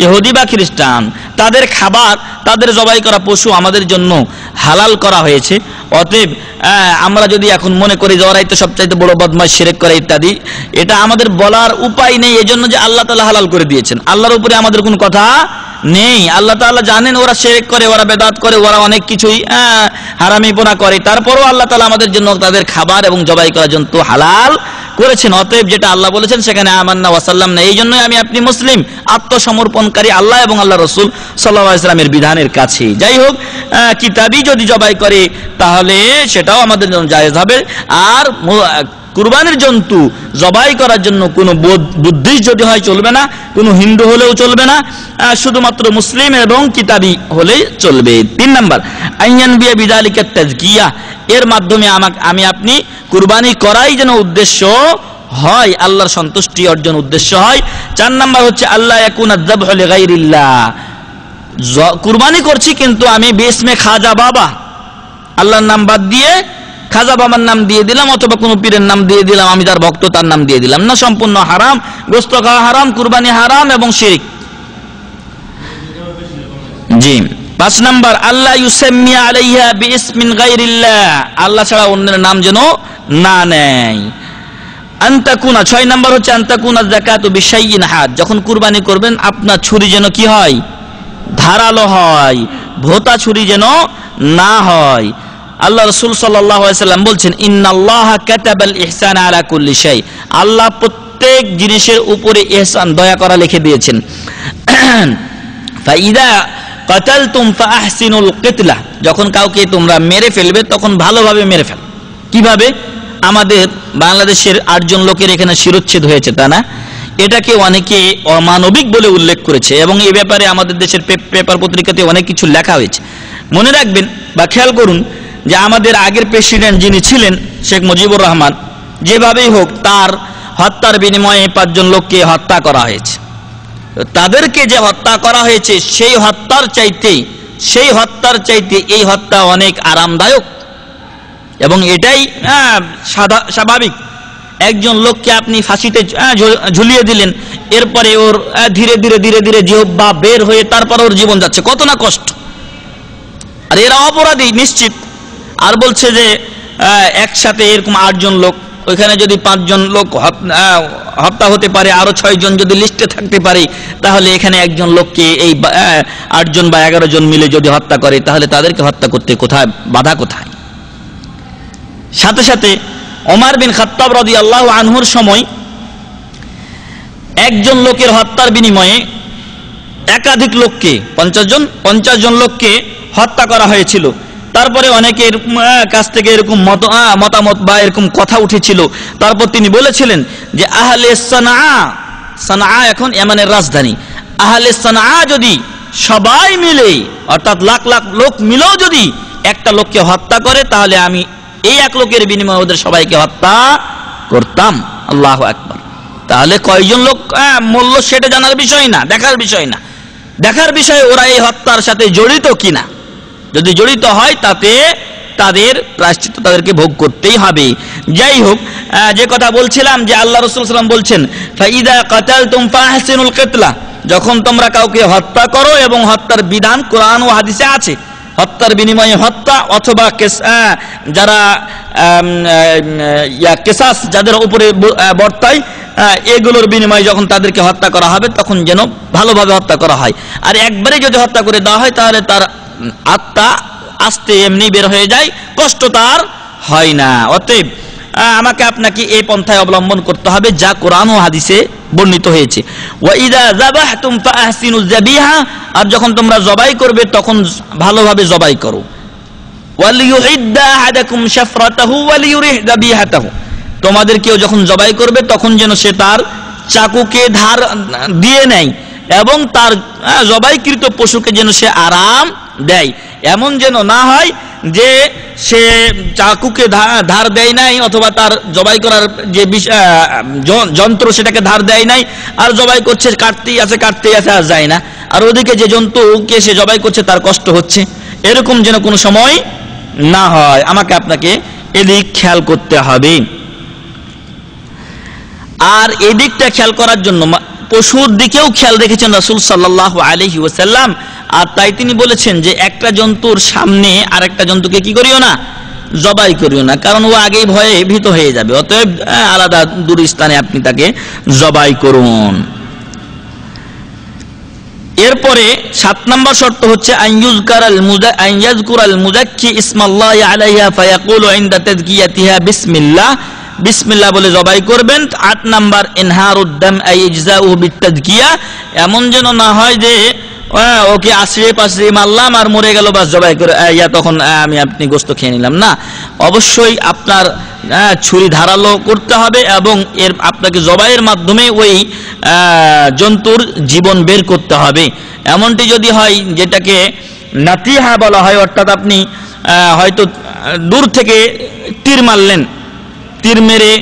ইহুদি বা খ্রিস্টান। তাদের খাবার, তাদের জবাই করা পশু আমাদের জন্য হালাল করা হয়েছে। অতএব আমরা যদি এখন মনে করি যে ওরাই তো সবচাইতে বড় বদমাশ, শিরক করে ইত্যাদি, এটা আমাদের বলার উপায় নেই, এজন্য যে আল্লাহ তাআলা হালাল করে দিয়েছেন, আল্লাহর উপরে আমাদের কোনো কথা নেই। আল্লাহ তাআলা জানেন ওরা শিরক করে, ওরা বেদাত করে, ওরা অনেক কিছুই হারামিপনা করে, তারপরেও আল্লাহ তাআলা আমাদের জন্য তাদের খাবার এবং জবাই করার জন্য হালাল করেছেন। অতএব যেটা আল্লাহ বলেছেন সেখানে আমান্না ওয়াসাল্লাম না। এই জন্যই আমি আপনি মুসলিম, আত্মসমর্পণকারী আল্লাহ এবং আল্লাহ রাসূল সাল্লাল্লাহু আলাইহি ওয়াসাল্লামের বিধানের কাছে। যাই হোক, কিতাবী যদি জবাই করে তাহলে সেটাও আমাদের জন্য জায়েজ হবে। আর কুরবানির জন্তু জবাই করার জন্য কোনো বুদ্ধিস্ট যদি হয় চলবে না, কোনো হিন্দু হলেও চলবে না, শুধুমাত্র মুসলিম এবং কিতাবী হলেই চলবে। 3 নাম্বার আইয়ান বিয়া বিযালিকা তাজকিয়া, এর মাধ্যমে আমি আপনি কুরবানি করাই যেন উদ্দেশ্য হয়, আল্লাহর সন্তুষ্টি অর্জন উদ্দেশ্য হয়। 4 নাম্বার হচ্ছে আল্লাহ ইয়াকুনা যাবহু লিগাইরিল্লাহ, কুরবানি করছি কিন্তু আমি বিসমে খাজা বাবা, আল্লাহর নাম বাদ দিয়ে খাজা বাবার নাম দিয়ে দিলাম অথবা কোনো পীরের নাম দিয়ে দিলাম, আমি তার ভক্ত, তার নাম দিয়ে দিলাম না, সম্পূর্ণ হারাম। গোশত খাওয়া হারাম, কুরবানি হারাম এবং শিরক। জি। 5 নাম্বার আল্লাহ ইউসাম্মি আলাইহা বিইসমিন গায়রিল্লাহ, আল্লাহ ছাড়া অন্যের নাম যেন না নেয়। আনতাকুনা 6 নাম্বার হচ্ছে আনতাকুনা যাকাতু বিশাইইন হাদ, যখন কুরবানি করবেন আপনার ছুরি যেন কি হয়? ধারালো হয়, ভোতা ছুরি যেন না হয়। আল্লাহ রাসূল সাল্লাল্লাহু আলাইহি ওয়াসাল্লাম বলছেন ইন্নাল্লাহা কাতাবাল ইহসানা আলা কুল্লি শাই, আল্লাহ প্রত্যেক জিনিসের উপরে ইহসান, দয়া করা লিখে দিয়েছেন। ফাইদা কাতালতুম ফাআহসিনুল কিতলা, যখন কাউকে তোমরা মেরে ফেলবে তখন ভালোভাবে মেরে ফেল। কিভাবে? আমাদের বাংলাদেশের 8 জন লোকের এখানে শিরোচ্ছেদ হয়েছে, তা না? এটাকে অনেকে অমানবিক বলে উল্লেখ করেছে এবং এই ব্যাপারে আমাদের দেশের পেপার পত্রিকাতে অনেক কিছু লেখা হয়েছে। মনে রাখবেন বা খেয়াল করুন যে আমাদের আগের প্রেসিডেন্ট যিনি ছিলেন শেখ মুজিবুর রহমান, যেভাবেই হোক তার হত্যার বিনিময়ে 5 জন লোককে হত্যা করা হয়েছে। তাদেরকে যে হত্যা করা হয়েছে সেই হত্যার চাইতে এই হত্যা অনেক আরামদায়ক, এবং এটাই স্বাভাবিক। একজন লোককে আপনি ফাঁসিতে ঝুলিয়ে দিলেন, এরপরে ওর ধীরে ধীরে জিহ্বা বের হয়ে তারপর ওর জীবন যাচ্ছে, কত না কষ্ট। আর এরা অপরাধী নিশ্চিত। আর বলছে যে একসাথে এরকম 8 জন লোক, ওইখানে যদি 5 জন লোক হত্যা হতে পারে, আরো 6 জন যদি লিস্টে থাকতে পারে, তাহলে এখানে একজন লোককে এই 8 জন বা 11 জন মিলে যদি হত্যা করে, তাহলে তাদেরকে হত্যা করতে কোথায় বাধা কোথায়? সাথে সাথে ওমর বিন খাত্তাব রাদিয়াল্লাহু আনহুর সময় একজন লোকের হত্যার বিনিময়ে একাধিক লোককে 50 জন লোককে হত্যা করা হয়েছিল। তারপরে অনেকের কাছ থেকে এরকম মতামত বা এরকম কথা উঠেছিল। তারপর তিনি বলেছিলেন যে আহলে সানআ এখন ইয়ামানের রাজধানী, আহলে সানআ যদি সবাই মিলে, অর্থাৎ লাখ লাখ লোক মিলেও যদি একটা লোককে হত্যা করে, তাহলে আমি এই এক লোকের বিনিময়ে ওদের সবাইকে হত্যা করতাম। আল্লাহু আকবার। তাহলে কয়জন লোক মূল্য সেটা জানার বিষয় না, দেখার বিষয় না, দেখার বিষয় ওরা এই হত্যার সাথে জড়িত কিনা। যদি জড়িত হয় তাতে তাদের প্রায়শ্চিত্ত তাদেরকে ভোগ করতেই হবে। যাই হোক, যে কথা বলছিলাম যে আল্লাহ রাসূল সাল্লাল্লাহু আলাইহি ওয়াসাল্লাম বলছেন ফাইদা কাতালতুম ফাহসিনুল কিতলা, যখন তোমরা কাউকে হত্যা করো, এবং হত্যার বিধান কোরআন ও হাদিসে আছে, হত্যার বিনিময়ে হত্যা অথবা যারা কেসাস যাদের উপরে বর্তায়, এগুলোর বিনিময়ে যখন তাদেরকে হত্যা করা হবে তখন যেন ভালোভাবে হত্যা করা হয়। আর একবারে যদি হত্যা করে দেওয়া হয় তাহলে তার আত্মা আস্তে এমনি বের হয়ে যায়, কষ্ট তার হয় না। অতএব আমাকে আপনাকে এই পন্থায় অবলম্বন করতে হবে যা কোরআন ও হাদিসে বর্ণিত হয়েছে। ওয়াইদা যাবাহতুম ফাহসিনুজ যাবিহা, আর যখন তোমরা জবাই করবে তখন ভালোভাবে জবাই করো। ওয়ালিয়ুইদ্দা আহাদাকুম শাফরাতাহু ওয়ালিয়ুরিহ যাবিহাতাহু, তোমাদের কেউ যখন জবাই করবে তখন যেন সে তার চাকুকে ধার দিয়ে নেয়, এবং তার জবাইকৃত পশুকে যেন সে আরাম দেয়। এমন যেন না হয় যে সে চাকুকে ধার দেয় নাই, অথবা তার জবাই করার যে যন্ত্র সেটাকে ধার দেয় নাই, আর জবাই করছে, কাটতেই আছে আর যায় না, আর ওদিকে যে জন্তুকে সে জবাই করছে তার কষ্ট হচ্ছে, এরকম যেন কোনো সময় না হয়। আমাকে আপনাকে এদিক খেয়াল করতে হবে। আর এদিকটা খেয়াল করার জন্য পশুর দিকেও খেয়াল রেখেছেন রাসূল সাল্লাল্লাহু আলাইহি ওয়াসাল্লাম। আর তাই তিনি বলেছেন যে একটা জন্তুর সামনে আর একটা জন্তুকে কি করিও না, জবাই করিও না, কারণ ও আগেই ভয়ে ভীত হয়ে যাবে। অতএব আলাদা দূর স্থানে আপনি তাকে জবাই করুন। এরপরে 7 নম্বর শর্ত হচ্ছে আইয়াজকুরাল মুযাক্কি ইসমাল্লাহি আলাইহা ফায়াকুলু ইনদা তাযকিয়াতিহা বিসমিল্লাহ, বিসমিল্লাহ বলে জবাই করবেন। 8 নাম্বার ইনহারুদ দাম আইজাউ বিতাযকিয়া, এমন যেন না হয় যে ওকে আশ্রয় পাশে মারলাম আর মরে গেল, বাস জবাই করে তখন আপনি গোশত খেয়ে নিলাম না। অবশ্যই আপনার ছুরি ধারালো করতে হবে, এবং এর আপনাকে জবাইয়ের মাধ্যমে ওই জন্তুর জীবন বের করতে হবে। এমনটি যদি হয় যেটাকে নাতিহা বলা হয়, অর্থাৎ আপনি হয়তো দূর থেকে তীর মারলেন, তীর মেরে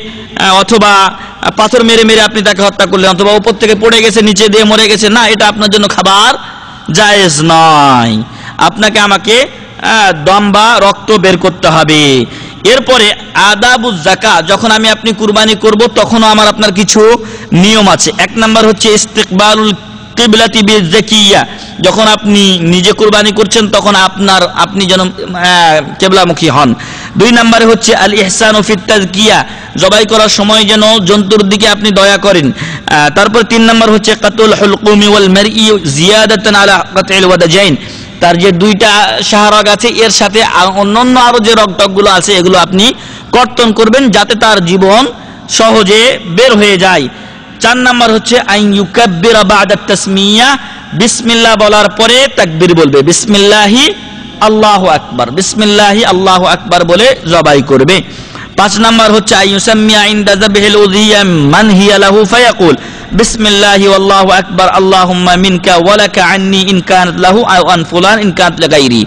অথবা পাথর মেরে আপনি তাকে হত্যা করলেন, অথবা উপর থেকে পড়ে গেছে, নিচে দিয়ে মরে গেছে, না, এটা আপনার জন্য খাবার জায়েজ নয়। আপনাকে আমাকে দম বা রক্ত বের করতে হবে। এরপরে আদাবুজ যাকাত, যখন আপনি কুরবানি করব তখনও আপনার কিছু নিয়ম আছে। 1 নাম্বার হচ্ছে ইস্তিকবালুল কিবলাতি বিযাকিয়া, যখন আপনি নিজে কুরবানি করছেন তখন আপনি যেন কিবলামুখী হন। 2 নম্বরে হচ্ছে আল ইহসানু ফিত তাযকিয়া, জবাই করার সময় যেন জন্তুর দিকে আপনি দয়া করেন। তারপর 3 নম্বর হচ্ছে কাতুল হুলকুমি ওয়াল মারই জিয়াদাতান আলা কাতইল ওয়াদাজাইন, তার যে 2টা শাহরগ আছে এর সাথে অন্যান্য আরো যে রগটকগুলো আছে এগুলো আপনি কর্তন করবেন যাতে তার জীবন সহজে বের হয়ে যায়। 4 নম্বর হচ্ছে আন ইউকাব্বিরা বা'দা তাসমিয়া, বিসমিল্লাহ বলার পরে তাকবীর বলবে, বিসমিল্লাহি আল্লাহু আকবার, বিসমিল্লাহি আল্লাহু আকবার বলে জবাই করবে। 5 নাম্বার হচ্ছে আইয়ুসাম্মিয়া ইনদা যাবহিল উযিয়া মান হিয়া লাহু ফায়াকুল বিসমিল্লাহি ওয়াল্লাহু আকবার আল্লাহুম্মা মিনকা ওয়া লাকা আন্নী ইন কানাত লাহু আও আন ফুলান ইন কানাত লাগাইরি।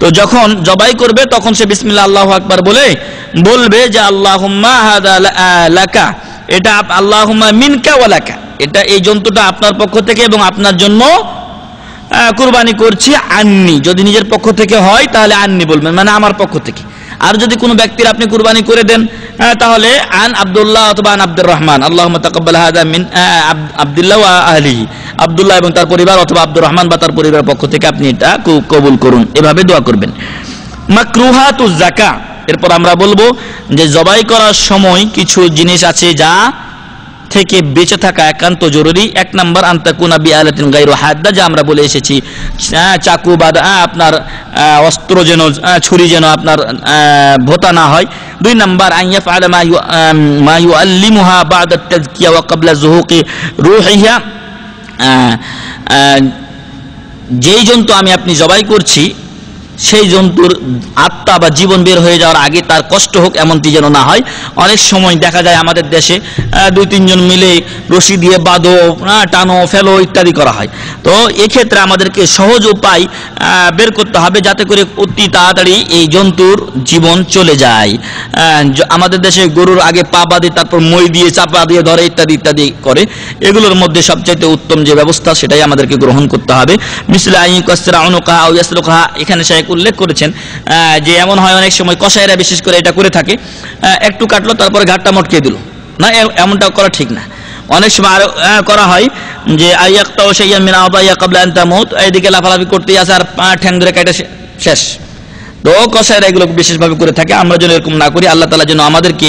তো যখন জবাই করবে তখন সে বিসমিল্লাহ আল্লাহু আকবার বলে বলবে যে আল্লাহুম্মা হাদা লাকা, এটা আল্লাহুম্মা মিনকা ওয়া লাকা, এটা এই জন্তুটা আপনার পক্ষ থেকে এবং আপনার জন্য কুরবানি করছি। আন্নি যদি নিজের পক্ষ থেকে হয় তাহলে আন্নি বলবেন, মানে আমার পক্ষ থেকে। আর যদি কোনো ব্যক্তির আপনি কুরবানি করে দেন তাহলে আন আব্দুল্লাহ অথবা আন আব্দুর রহমান আল্লাহুম্মা তাকাব্বাল হাযা মিন আব্দুল্লাহ ওয়া আহলিহি, আব্দুল্লাহ এবং তার পরিবার অথবা আব্দুর রহমান বা তার পরিবারের পক্ষ থেকে আপনি এটা কবুল করুন, এভাবে দোয়া করবেন। মাকরুহাতুজ যাকা, এরপর আমরা বলবো যে জবাই করার সময় কিছু জিনিস আছে যা থেকে বেঁচে থাকা একান্ত জরুরি। 1 নাম্বার আনতাকুনা বিআলাতিন গায়রু হাদ্দা, যা আমরা বলে এসেছি চাকু বা আপনার অস্ত্র যেন, ছুরি যেন আপনার ভোতা না হয়। 2 নাম্বার আইয়াফআলা মা ইউআল্লিমুহা বা'দা তাযকিয়া ওয়া ক্বাবলা যুহুকি রূহিহা, যেই জন্তু আমি আপনি জবাই করছি সেই জন্তুর আত্মা বা জীবন বের হয়ে যাওয়ার আগে তার কষ্ট হোক এমনটি যেন না হয়। অনেক সময় দেখা যায় আমাদের দেশে 2-3 জন মিলে রশি দিয়ে বাঁধো, টানো, ফেলো ইত্যাদি করা হয়। তো এক্ষেত্রে আমাদেরকে সহজ উপায় বের করতে হবে যাতে করে অতি তাড়াতাড়ি এই জন্তুর জীবন চলে যায়। আমাদের দেশে গরুর আগে পা বাঁধে, তারপর মই দিয়ে চাপা দিয়ে ধরে ইত্যাদি ইত্যাদি করে। এগুলোর মধ্যে সবচাইতে উত্তম যে ব্যবস্থা সেটাই আমাদেরকে গ্রহণ করতে হবে। মিসলা আইয়ুকাসরা উনুকা আও ইয়াসলুকা, এখানে উল্লেখ করেছেন যে এমন হয় অনেক সময় কসাইরা বিশেষ করে এটা করে থাকে, একটু কাটলো তারপরে ঘাটটা মটকে দিল না, এমনটা করা ঠিক না। অনেক সময় আরো করা হয় যে আইয়াক্তাউ শাইয়ান মিন আদাইয়া ক্বাবলা আন তামুত, এইদিকে লাফালাফি করতেই আছে আর ঠ্যাং ধরে কাটা শেষ। তো কসাইরা এগুলো বিশেষভাবে করে থাকে, আমরা যেন এরকম না করি। আল্লাহ তাআলা যেন আমাদেরকে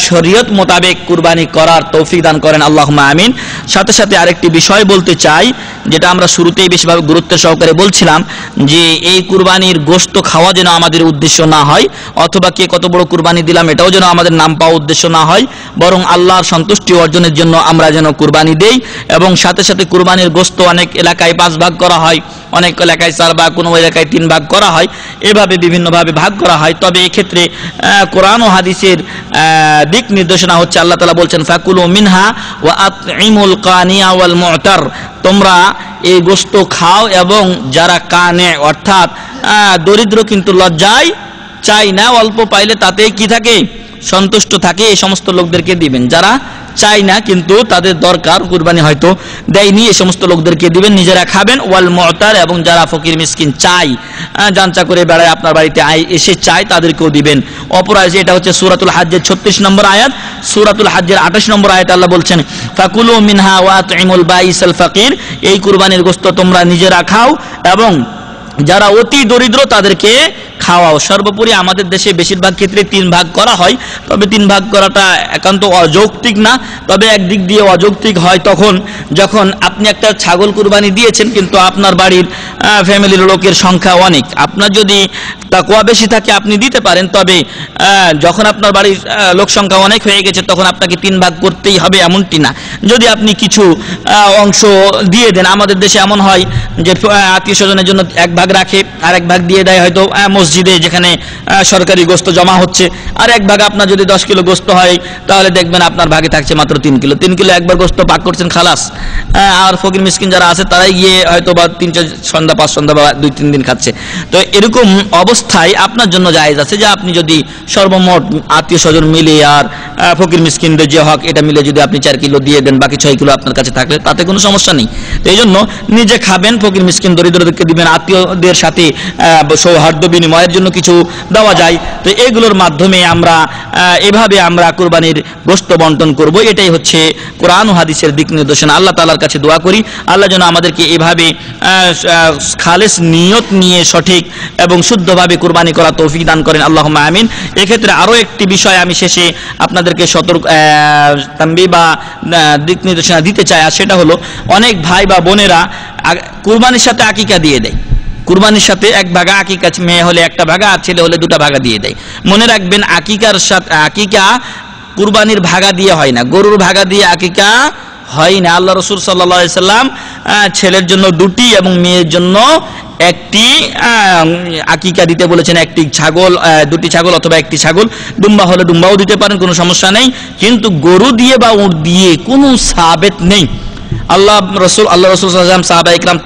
শরীয়ত মোতাবেক কুরবানি করার তৌফিক দান করেন, আল্লাহুম্মা আমিন। সাথে সাথে আরেকটি বিষয় বলতে চাই, যেটা আমরা শুরুতেই বেশিভাবে গুরুত্ব সহকারে বলছিলাম, যে এই কুরবানির গোশত খাওয়া যেন আমাদের উদ্দেশ্য না হয়, অথবা কে কত বড় কুরবানি দিলাম এটাও যেন আমাদের নাম পাওয়া উদ্দেশ্য না হয়, বরং আল্লাহর সন্তুষ্টি অর্জনের জন্য আমরা যেন কুরবানি দেই। এবং সাথে সাথে কুরবানির গোশত অনেক এলাকায় 5 ভাগ করা হয়, অনেক এলাকায় 4 ভাগ, কোনো এলাকায় 3 ভাগ করা হয়, এভাবে বিভিন্নভাবে ভাগ করা হয়। তবে এক্ষেত্রে কোরআন ও হাদিসের দিক নির্দেশনা হচ্ছে, আল্লাহ তাআলা বলছেন ফাকুলু মিনহা ওয়া আতইমুল কানিয়া ওয়াল মু'তার, তোমরা এই গোশত খাও এবং যারা কানে অর্থাৎ দরিদ্র কিন্তু লজ্জায় চাই না, অল্প পাইলে তাতেই কি থাকে, সন্তুষ্ট থাকে, এই সমস্ত লোকদেরকে দিবেন। যারা চাই না কিন্তু তাদের দরকার, কুরবানি হয়তো দেয়নি, এই সমস্ত লোকদেরকে দিবেন, নিজেরা খাবেন। ওয়াল মু'তার, এবং যারা ফকির মিসকিন চাই, জানচা করে বেড়ায় আপনার বাড়িতে এসে চায়, তাদেরকেও দিবেন। অপরাজে এটা হচ্ছে সূরাতুল হাজ্জের 36 নম্বর আয়াত। সূরাতুল হাজ্জের 28 নম্বর আয়াতে আল্লাহ বলছেন ফাকুলু মিনহা ওয়া আতইমুল বাইসাল ফাকির, এই কুরবানির গোশত তোমরা নিজেরা খাও এবং যারা অতি দরিদ্র তাদেরকে খাওয়াও। সর্বোপরি আমাদের দেশে বেশিরভাগ ক্ষেত্রে 3 ভাগ করা হয়, তবে 3 ভাগ করাটা একান্ত অযৌক্তিক না। তবে একদিক দিয়ে অযৌক্তিক হয় তখন যখন আপনি একটা ছাগল কুরবানি দিয়েছেন কিন্তু আপনার বাড়ির ফ্যামিলির লোকের সংখ্যা অনেক, আপনার যদি তাকওয়া বেশি থাকে আপনি দিতে পারেন। তবে যখন আপনার বাড়ির লোক সংখ্যা অনেক হয়ে গেছে তখন আপনাকে 3 ভাগ করতেই হবে এমনটি না। যদি আপনি কিছু অংশ দিয়ে দেন, আমাদের দেশে এমন হয় যে আত্মীয় স্বজনের জন্য 1 ভাগ রাখে আর 1 ভাগ দিয়ে দেয় হয়তো মসজিদে, যেখানে সরকারি গোশত জমা হচ্ছে, আর 1 ভাগ আপনার যদি 10 কিলো গোশত হয় তাহলে দেখবেন আপনার ভাগে থাকছে মাত্র 3 কিলো। 3 কিলো একবার গোশত পাক করছেন খালাস, আর ফকির মিসকিন যারা আছে তারাই গিয়ে হয়তো বা 3-4 সন্ধ্যা 5 সন্ধ্যা বা 2-3 দিন খাচ্ছে। তো এরকম অবস্থায় আপনার জন্য জায়েজ আছে যে আপনি যদি সর্বমোট আত্মীয় স্বজন মিলে আর ফকির মিসকিনদের যে হক এটা মিলে যদি আপনি 4 কিলো দিয়ে দেন, বাকি 6 কিলো আপনার কাছে থাকলে তাতে কোনো সমস্যা নেই। তো এই জন্য নিজে খাবেন, ফকির মিসকিন দরিদ্রদেরকে দিবেন, আত্মীয়দের সাথে সৌহার্দ্য বিনিময়ের জন্য কিছু দেওয়া যায়। তো এগুলোর মাধ্যমে আমরা এভাবে আমরা কুরবানির গোশত বন্টন করব, এটাই হচ্ছে কোরআন ও হাদিসের দিক নির্দেশনা। আল্লাহ তাআলার কাছে দোয়া করি আল্লাহ যেন আমাদেরকে এভাবে খালেস নিয়ত নিয়ে সঠিক এবং শুদ্ধভাবে কুরবানি করা তৌফিক দান করেন, আল্লাহুম্মা আমিন। এক্ষেত্রে আরও একটি বিষয় আমি শেষে আপনাদেরকে তানবীহ বা দিক নির্দেশনা দিতে চাই, আর সেটা হলো অনেক ভাই বা বোনেরা কুরবানির সাথে আকিকা দিয়ে দেয়। কুরবানির সাথে 1 ভাগা আকিকা, মেয়ে হলে 1টা ভাগা আর ছেলে হলে 2টা ভাগা দিয়ে দেয়। মনে রাখবেন আকিকার সাথে আকিকা কুরবানির ভাগা দিয়ে হয় না, গরুর ভাগা দিয়ে আকিকা হয় না। আল্লাহ রাসূল সাল্লাল্লাহু আলাইহি সাল্লাম ছেলের জন্য 2টি এবং মেয়ের জন্য একটি আকিকা দিতে বলেছেন, একটি ছাগল, 2টি ছাগল অথবা একটি ছাগল, দুম্বা হলে দুম্বাও দিতে পারেন, কোনো সমস্যা নেই। কিন্তু গরু দিয়ে বা উট দিয়ে কোনো সাবেত নেই। আল্লাহ রাসূল সাল্লাল্লাহু আলাইহি ওয়াসাল্লাম, সাহাবায়ে কিরাম,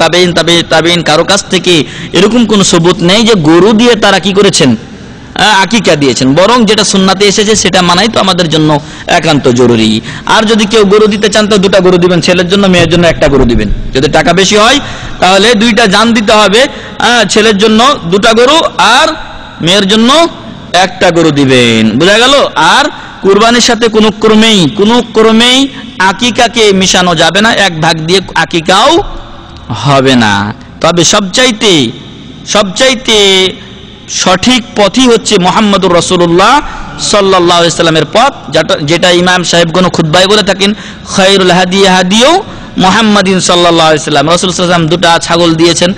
তাবেঈন কারো কাছ থেকে এরকম কোনো সবুত নেই যে গরু দিয়ে তারা কি করেছেন, আকিকা দিয়েছেন। বরং যেটা সুন্নাতে এসেছে সেটা মানাই তো আমাদের জন্য একান্ত জরুরি। আর যদি কেউ গরু দিতে চান তো 2টা গরু দিবেন, ছেলের জন্য মেয়ের জন্য 1টা গরু দিবেন। যদি টাকা বেশি হয় তাহলে 2টা জান দিতে হবে, ছেলের জন্য 2টা গরু আর মেয়ের জন্য 1টা গরু দিবেন, বোঝা গেল। আর কুরবানির সাথে কোনো ক্রমেই আকিকাকে মিশানো যাবে না, 1 ভাগ দিয়ে আকিকাও হবে না। তবে সবচাইতে সঠিক পথই হচ্ছে মুহাম্মদুর রাসূলুল্লাহ সাল্লাল্লাহু আলাইহি সাল্লামের পথ, যেটা ইমাম সাহেবগণ খুতবায় বলে থাকেন, খায়রুল হাদি হাদিউ মুহাম্মাদিন সাল্লাল্লাহু আলাইহি সাল্লাম। রাসূল সাল্লাল্লাহু আলাইহি সাল্লাম 2টা ছাগল দিয়েছেন,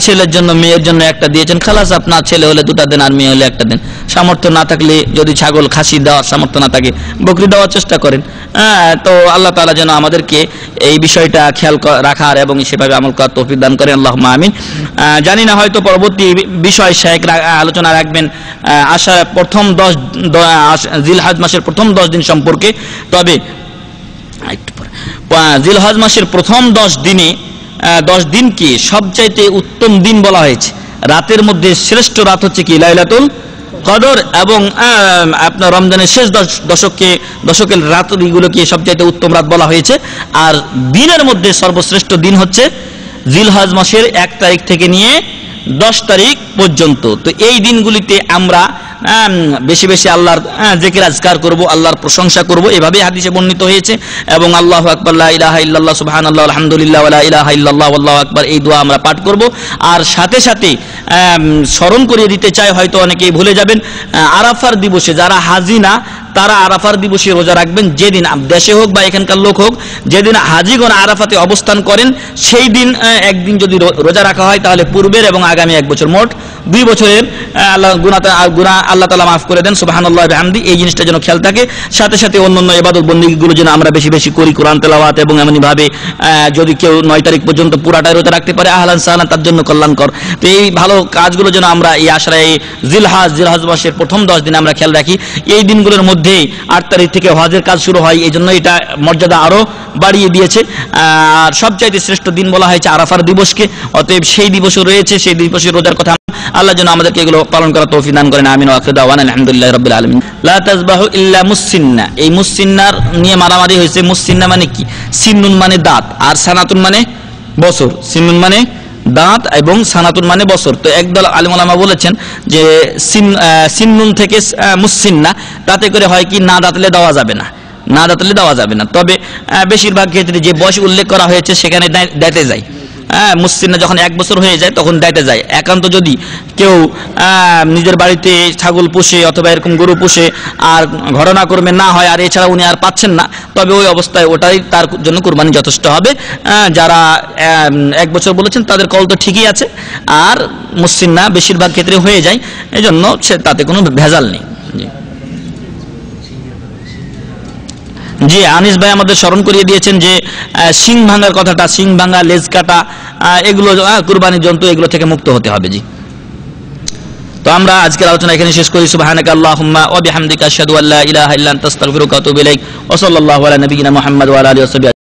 ছেলের জন্য মেয়ের জন্য 1টা দিয়েছেন। খালাস, আপনার ছেলে হলে 2টা দেন আর মেয়ে হলে 1টা দেন। সামর্থ্য না থাকলে, যদি ছাগল খাসি দেওয়ার সামর্থ্য না থাকে, বকরি দেওয়ার চেষ্টা করেন। তো আল্লাহ তাআলা যেন আমাদেরকে এই বিষয়টা খেয়াল রাখার এবং সেভাবে আমল করার তৌফিক দান করেন, আল্লাহুম্মা আমিন। জানি না, হয়তো পরবর্তী বিষয় শেখ আলোচনা রাখবেন আশা প্রথম 10 জিলহজ মাসের প্রথম 10 দিন সম্পর্কে। তবে জিলহজ মাসের প্রথম 10 দিনকে সবচাইতে উত্তম দিন বলা হয়েছে। রাতের মধ্যে শ্রেষ্ঠ রাত হচ্ছে কি লাইলাতুল কদর, এবং আপনার রমজানের শেষ দশকের রাতগুলোকে সবচাইতে উত্তম রাত বলা হয়েছে। আর দিনের মধ্যে সর্বশ্রেষ্ঠ দিন হচ্ছে জিলহজ মাসের 1 তারিখ থেকে নিয়ে 10 তারিখ পর্যন্ত। তো এই দিনগুলিতে আমরা বেশি বেশি আল্লাহর জিকির আজকার করব, আল্লাহর প্রশংসা করব, এভাবে হাদিসে বর্ণিত হয়েছে। এবং আল্লাহু আকবার, লা ইলাহা ইল্লাল্লাহ, সুবহানাল্লাহ, আলহামদুলিল্লাহ, ওয়া লা ইলাহা ইল্লাল্লাহ, আল্লাহু আকবার, এই দোয়া আমরা পাঠ করব। আর সাথে সাথে স্মরণ করিয়ে দিতে চাই, হয়তো অনেকেই ভুলে যাবেন, আরাফার দিবসে যারা হাজি না তারা আরাফার দিবসে রোজা রাখবেন। যেদিন দেশে হোক বা এখানকার লোক হোক, যেদিন হাজিগণ আরাফাতে অবস্থান করেন সেই দিন একদিন যদি রোজা রাখা হয় তাহলে পূর্বের এবং আগামী 1 বছর, মোট 2 বছরের গুনাহ আল্লাহ তাআলা মাফ করে দেন, সুবহানাল্লাহ ওয়া বিহামদি। এই জিনিসটা যেন খেয়াল থাকে। সাথে সাথে অন্যান্য ইবাদত বন্দেগীগুলো যেন আমরা বেশি বেশি করি, কোরআন তেলাওয়াত, এবং এমনিভাবে যদি কেউ 9 তারিখ পর্যন্ত পুরাটাই রোজা রাখতে পারে, আহলান সাহলান, তার জন্য কল্যাণকর। তো এই ভালো কাজগুলো যেন আমরা এই আশরায়ে জিলহজ মাসের প্রথম 10 দিন আমরা খেয়াল রাখি। এই দিনগুলোর মধ্যে 8 তারিখ থেকে হজের কাজ শুরু হয়, এই জন্য এটা মর্যাদা আরো বাড়িয়ে দিয়েছে। আর সবচাইতে শ্রেষ্ঠ দিন বলা হয়েছে আরাফার দিবসকে। অতএব সেই দিবসও রয়েছে, সেই দিবসে রোজার কথা আল্লাহ যেন আমাদেরকে এগুলো পালন করার তৌফিক দান করেন, আমিন। ওয়া আখিরু দাওয়ানা আলহামদুলিল্লাহি রাব্বিল আলামিন। লা তাযবাহু ইল্লা মুসসিন্না, এই মুসসিন্নার নিয়ে মারামারি হয়েছে। মুসসিন্না মানে কি? সিন্নুন মানে দাঁত, আর সানাতুন মানে বছর। সিন্নুন মানে দাঁত এবং সানাতুন মানে বছর। তো একদল আলিম ওলামা বলেছেন যে সিন্নুন থেকে মুসসিন্না, তাতে করে হয় কি, না দাঁতলে দেওয়া যাবে না। তবে বেশিরভাগ ক্ষেত্রে যে বয়স উল্লেখ করা হয়েছে সেখানে দাঁতে যায়। মুসসিন্না যখন 1 বছর হয়ে যায় তখন দাঁতে যায়। একান্ত যদি কেউ নিজের বাড়িতে ছাগল পোষে অথবা এরকম গরু পোষে আর ঘটনা কর্মে না হয়, আর এছাড়া উনি আর পাচ্ছেন না, তবে ওই অবস্থায় ওটাই তার জন্য কুরবানি যথেষ্ট হবে। যারা 1 বছর বলেছেন তাদের কল তো ঠিকই আছে। আর মুসসিন্না বেশিরভাগ ক্ষেত্রে হয়ে যায়, এজন্য তাতে কোনো ভেজাল নেই। জি, আনিস ভাই আমাদের স্মরণ করিয়ে দিয়েছেন যে শিং ভাঙার কথাটা, শিং ভাঙা, লেজ কাটা, এগুলো কুরবানির জন্তু, এগুলো থেকে মুক্ত হতে হবে। জি, তো আমরা আজকের আলোচনা এখানে শেষ করি। সুবহানাকা আল্লাহুম্মা ওয়া বিহামদিকা আশহাদু আল্লা ইলাহা ইল্লা আনতা আস্তাগফিরুকা ওয়া আতুবু ইলাইক। ওয়া সাল্লাল্লাহু আলা নাবিয়িনা মুহাম্মদ ওয়া আলা আলিহি ওয়া সাহবিহি।